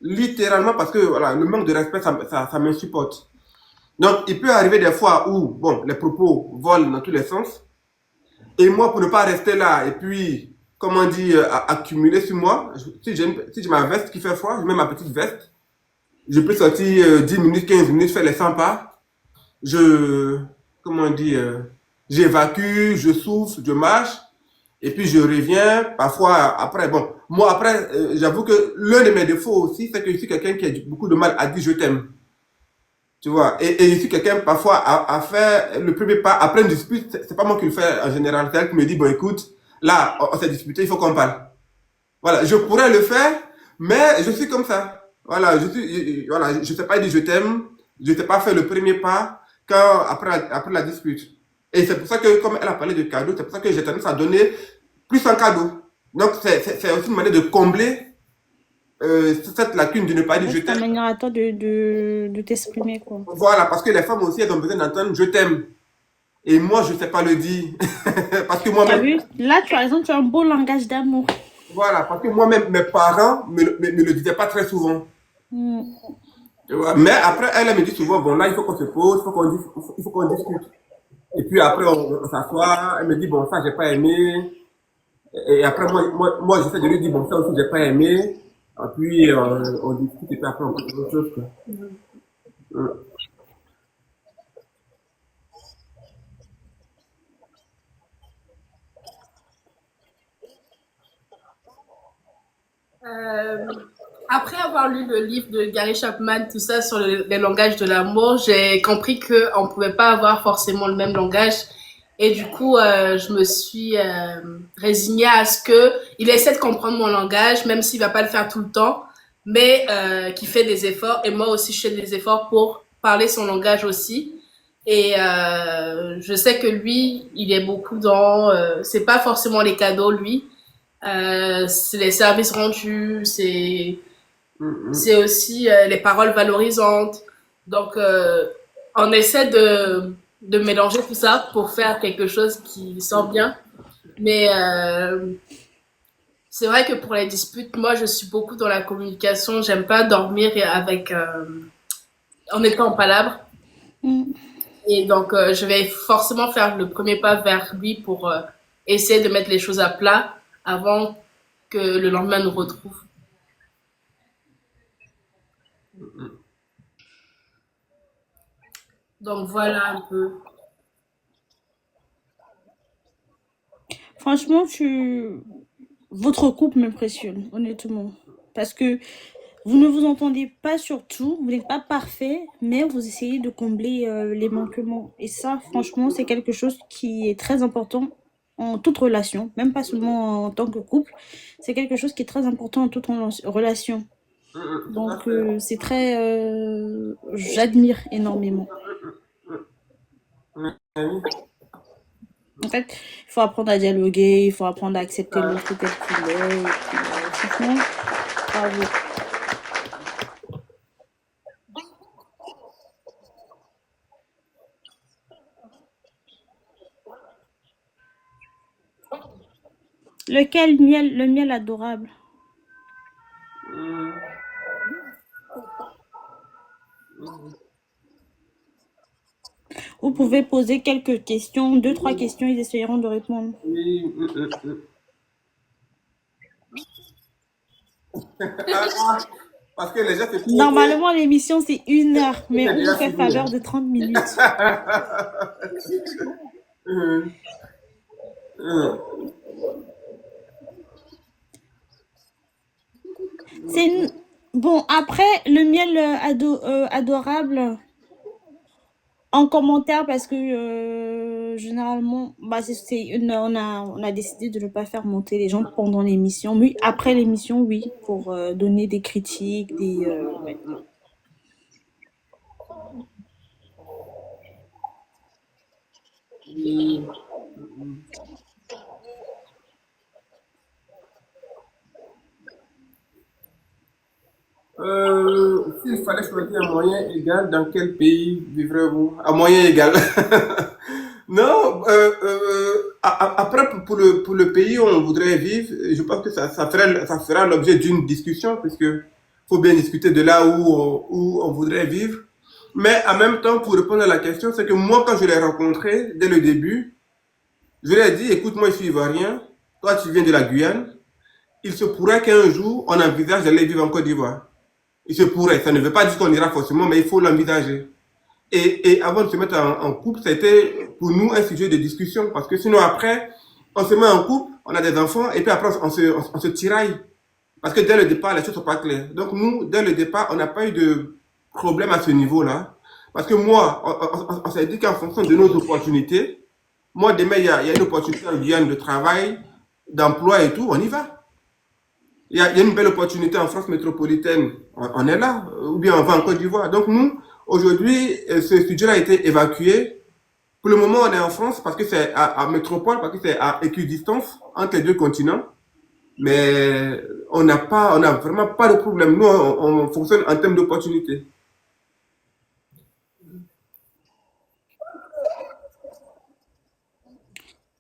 Speaker 3: Littéralement, parce que, voilà, le manque de respect, ça m'insupporte. Donc, il peut arriver des fois où, bon, les propos volent dans tous les sens, et moi, pour ne pas rester là, et puis, comment dire, accumuler sur moi, si j'ai ma veste qui fait froid, je mets ma petite veste, je peux sortir 10 minutes, 15 minutes, faire les 100 pas, je, comment dire, j'évacue, je souffle, je marche, et puis je reviens, parfois, après, bon, moi, après, j'avoue que l'un de mes défauts aussi, c'est que je suis quelqu'un qui a beaucoup de mal à dire je t'aime. Tu vois, et je suis quelqu'un parfois à faire le premier pas après une dispute, c'est pas moi qui le fais en général, c'est elle qui me dit, bon écoute, là, on s'est disputé, il faut qu'on parle. Voilà, je pourrais le faire, mais je suis comme ça. Voilà, voilà, je sais pas dire je t'aime, je sais pas faire le premier pas quand, après la dispute. Et c'est pour ça que, comme elle a parlé de cadeaux, c'est pour ça que j'ai tendance à donner plus un cadeau. Donc, c'est aussi une manière de combler cette lacune de ne pas dire
Speaker 1: Ouais,
Speaker 3: je
Speaker 1: c'est ta
Speaker 3: t'aime.
Speaker 1: manière à toi de t'exprimer, quoi.
Speaker 3: Voilà, parce que les femmes aussi, elles ont besoin d'entendre je t'aime. Et moi, je sais pas le dire. Parce que
Speaker 1: T'as
Speaker 3: moi-même,
Speaker 1: vu? Là, tu as raison, tu as un beau langage d'amour.
Speaker 3: voilà, parce que moi-même, mes parents me le disaient pas très souvent.
Speaker 1: Mm.
Speaker 3: Tu vois. Mais après, elle me dit souvent, bon, là, il faut qu'on se pose, il faut qu'on discute. Et puis après, on s'assoit, elle me dit, bon, ça, j'ai pas aimé. Et après, moi j'essaie de lui dire, bon, ça aussi, j'ai pas aimé. Et puis, on discute, et puis après, on fait autre chose, quoi.
Speaker 2: Euh, Après avoir lu le livre de Gary Chapman, tout ça sur les langages de l'amour, j'ai compris que on pouvait pas avoir forcément le même langage. Et du coup, je me suis résignée à ce que il essaie de comprendre mon langage, même s'il va pas le faire tout le temps, mais qu'il fait des efforts. Et moi aussi, je fais des efforts pour parler son langage aussi. Et je sais que lui, il est beaucoup dans. C'est pas forcément les cadeaux, lui. C'est les services rendus, c'est aussi les paroles valorisantes. Donc, on essaie de mélanger tout ça pour faire quelque chose qui sort bien. Mais c'est vrai que pour les disputes, moi, je suis beaucoup dans la communication. J'aime pas dormir avec en étant en palabre.
Speaker 1: Mm.
Speaker 2: Et donc, je vais forcément faire le premier pas vers lui pour essayer de mettre les choses à plat avant que le lendemain nous retrouve. Donc voilà un peu.
Speaker 1: Franchement, votre couple m'impressionne, honnêtement. Parce que vous ne vous entendez pas sur tout, vous n'êtes pas parfait, mais vous essayez de combler les manquements. Et ça, franchement, c'est quelque chose qui est très important en toute relation, même pas seulement en tant que couple. C'est quelque chose qui est très important en toute relation.
Speaker 3: Tout à
Speaker 1: Donc,
Speaker 3: fait.
Speaker 1: c'est très... j'admire énormément.
Speaker 3: Oui.
Speaker 1: En fait, il faut apprendre à dialoguer, il faut apprendre à accepter l'autre tel qu'il est. Et puis, franchement, bravo. Lequel miel? Le miel adorable.
Speaker 3: Mm.
Speaker 1: Vous pouvez poser quelques questions, deux, trois questions, ils essayeront de répondre.
Speaker 3: Oui. Ah, parce que les gens se posent.
Speaker 1: Normalement, l'émission, c'est 1 heure, mais
Speaker 3: C'est
Speaker 1: on vous
Speaker 3: déjà
Speaker 1: fait
Speaker 3: fini.
Speaker 1: faveur de 30 minutes.
Speaker 3: Mm, mm.
Speaker 1: C'est... Bon, après, le miel adorable, en commentaire, parce que généralement, bah, on a décidé de ne pas faire monter les gens pendant l'émission. Oui, après l'émission, oui, pour donner des critiques, ouais.
Speaker 3: Oui. S'il fallait choisir un moyen égal, dans quel pays vivrez-vous? Un moyen égal. Non, après, pour le pays où on voudrait vivre, je pense que ça fera l'objet d'une discussion, puisque faut bien discuter de là où on voudrait vivre. Mais en même temps, pour répondre à la question, c'est que moi, quand je l'ai rencontré, dès le début, je lui ai dit, écoute, moi, je suis ivoirien, toi, tu viens de la Guyane, il se pourrait qu'un jour, on envisage d'aller vivre en Côte d'Ivoire. Il se pourrait, ça ne veut pas dire qu'on ira forcément, mais il faut l'envisager. Et avant de se mettre en couple, c'était pour nous un sujet de discussion. Parce que sinon après, on se met en couple, on a des enfants, et puis après on se tiraille. Parce que dès le départ, les choses sont pas claires. Donc nous, dès le départ, on n'a pas eu de problème à ce niveau-là. Parce que moi, on s'est dit qu'en fonction de nos opportunités, moi demain, il y a une opportunité en Guyane de travail, d'emploi et tout, on y va. Il y a une belle opportunité en France métropolitaine, on est là, ou bien on va en Côte d'Ivoire. Donc nous, aujourd'hui, ce studio-là a été évacué. Pour le moment, on est en France parce que c'est à métropole, parce que c'est à équidistance entre les deux continents. Mais on n'a vraiment pas de problème. Nous, on fonctionne en termes d'opportunités.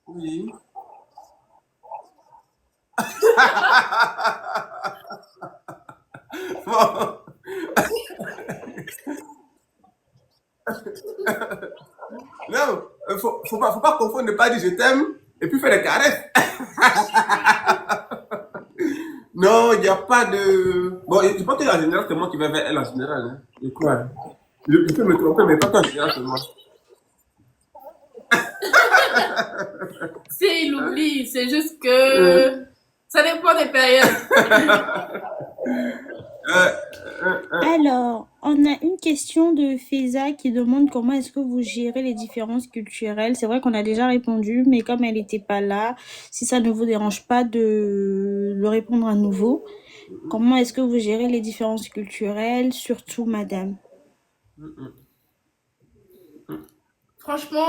Speaker 3: Oui. Bon. Non, faut pas confondre ne pas dire je t'aime et puis faire des caresses. Non, il n'y a pas de. Bon, je pense qu'en général, c'est moi qui vais vers elle en général. Hein. Je crois. Je peux me tromper, mais pas qu'en général, c'est moi.
Speaker 2: C'est il oublie, c'est juste
Speaker 3: Euh,
Speaker 2: que ça dépend des périodes.
Speaker 3: euh,
Speaker 1: Alors, on a une question de Feza qui demande comment est-ce que vous gérez les différences culturelles. C'est vrai qu'on a déjà répondu, mais comme elle n'était pas là, si ça ne vous dérange pas de répondre à nouveau, comment est-ce que vous gérez les différences culturelles, surtout madame?
Speaker 2: Franchement,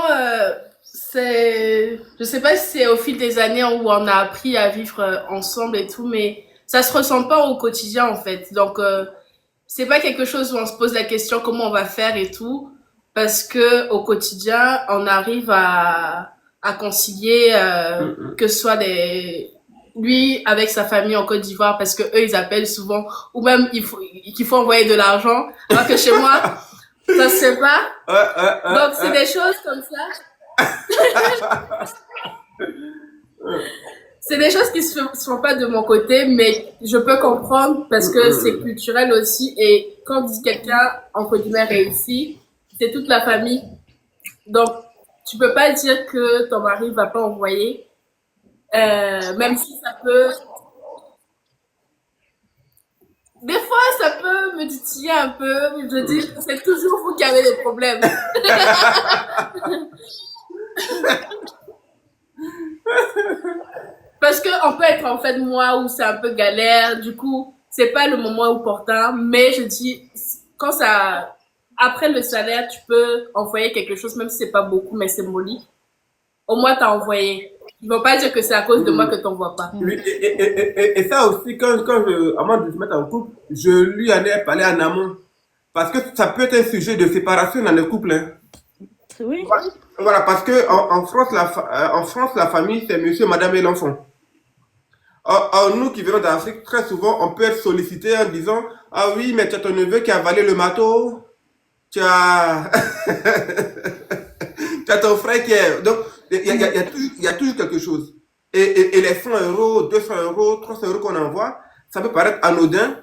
Speaker 2: je sais pas si c'est au fil des années où on a appris à vivre ensemble et tout, mais ça se ressent pas au quotidien en fait. Donc, c'est pas quelque chose où on se pose la question comment on va faire et tout, parce que au quotidien, on arrive à concilier que ce soit lui avec sa famille en Côte d'Ivoire, parce que eux ils appellent souvent, ou même qu'il faut envoyer de l'argent, alors que chez moi ça se fait pas. Donc c'est des choses comme ça. c'est des choses qui se font pas de mon côté, mais je peux comprendre parce que c'est culturel aussi. Et quand on dit quelqu'un, entre guillemets, réussi, c'est toute la famille. Donc, tu peux pas dire que ton mari va pas envoyer, même si ça peut. Des fois, ça peut me titiller un peu. Je dis, c'est toujours vous qui avez des problèmes. Parce que on peut être en fait moi où c'est un peu galère, du coup, c'est pas le moment opportun, mais je dis, quand ça, après le salaire, tu peux envoyer quelque chose, même si c'est pas beaucoup, mais symbolique. Au moins, t'as envoyé. Ils vont pas dire que c'est à cause de moi que t'envoies pas.
Speaker 3: Oui, et ça aussi, avant de se mettre en couple, je lui en ai parlé en amont. Parce que ça peut être un sujet de séparation dans le couple. Hein.
Speaker 1: Oui.
Speaker 3: Voilà, parce que en France, la famille, c'est monsieur, madame et l'enfant. Or, nous qui venons d'Afrique, très souvent, on peut être sollicité en disant, ah oui, mais tu as ton neveu qui a avalé le marteau, tu as, tu as ton frère qui est... Donc, il y a toujours quelque chose. Et les 100 euros, 200 euros, 300 euros qu'on envoie, ça peut paraître anodin,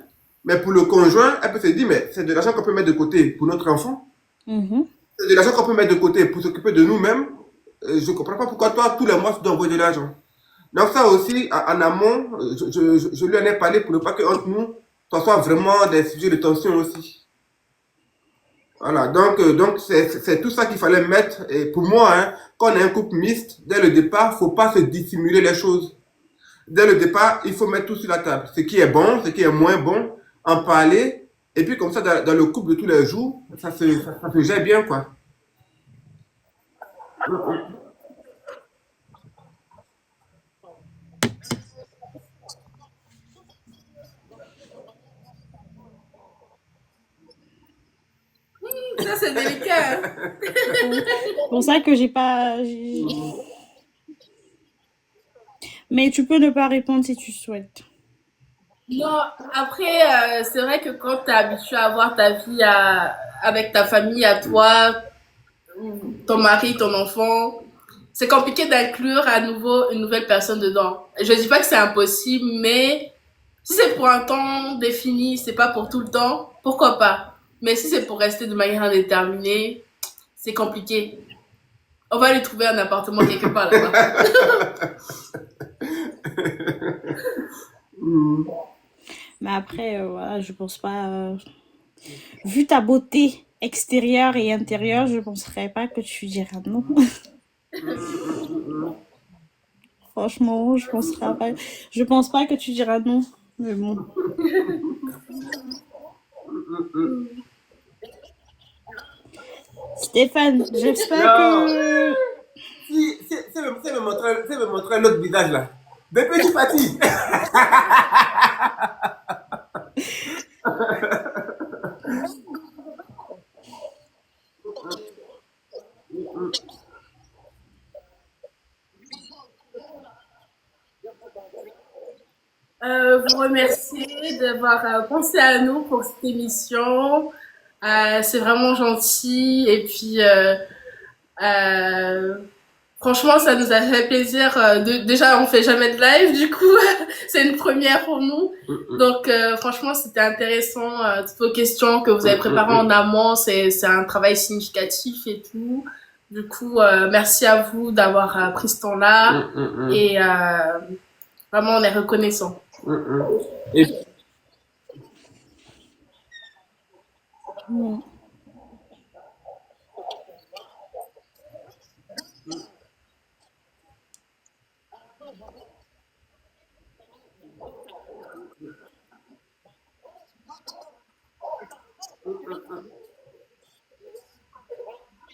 Speaker 3: mais pour le conjoint, elle peut se dire, mais c'est de l'argent qu'on peut mettre de côté pour notre enfant.
Speaker 1: Mhm.
Speaker 3: C'est de l'argent qu'on peut mettre de côté pour s'occuper de nous-mêmes. Je ne comprends pas pourquoi toi, tous les mois, tu dois envoyer de l'argent. Donc ça aussi, en amont, je lui en ai parlé pour ne pas que entre nous, ça soit vraiment des sujets de tension aussi. Voilà, donc c'est tout ça qu'il fallait mettre. Et pour moi, hein, quand on est un couple mixte, dès le départ, faut pas se dissimuler les choses. Dès le départ, il faut mettre tout sur la table. Ce qui est bon, ce qui est moins bon, en parler. Et puis comme ça, dans le couple de tous les jours, ça se gère bien, quoi.
Speaker 2: Ça, c'est délicat. Hein.
Speaker 1: C'est pour ça que j'ai pas. Mais tu peux ne pas répondre si tu souhaites.
Speaker 2: Non, après, c'est vrai que quand tu es habitué à avoir ta vie avec ta famille, à toi, ton mari, ton enfant, c'est compliqué d'inclure à nouveau une nouvelle personne dedans. Je dis pas que c'est impossible, mais si c'est pour un temps défini, c'est pas pour tout le temps, pourquoi pas? Mais si c'est pour rester de manière indéterminée, c'est compliqué. On va lui trouver un appartement quelque part là-bas.
Speaker 1: Mais après, voilà, je pense pas. Vu ta beauté extérieure et intérieure, je penserais pas que tu diras non. Franchement, je pense pas que tu diras non. Mais bon. Stéphane, j'espère
Speaker 3: Non,
Speaker 1: que.
Speaker 3: c'est me montrer l'autre visage là. Depuis, je suis parti.
Speaker 2: Vous remercier d'avoir pensé à nous pour cette émission. C'est vraiment gentil. Et puis, euh, franchement, ça nous a fait plaisir. Déjà, on fait jamais de live, du coup, c'est une première pour nous. Donc, franchement, c'était intéressant. Toutes vos questions que vous avez préparées en amont, c'est un travail significatif et tout. Du coup, merci à vous d'avoir pris ce temps-là. Et vraiment, on est reconnaissant.
Speaker 3: Et
Speaker 1: Mm.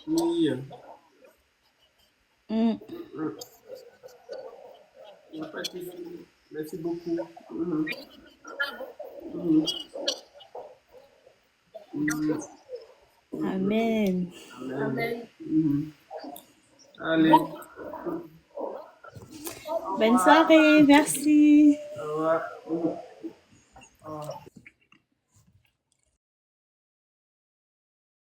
Speaker 3: puis,
Speaker 1: Mm.
Speaker 3: merci beaucoup.
Speaker 1: Amen.
Speaker 2: Amen.
Speaker 3: Allez,
Speaker 1: Bonne soirée, merci.
Speaker 3: au revoir.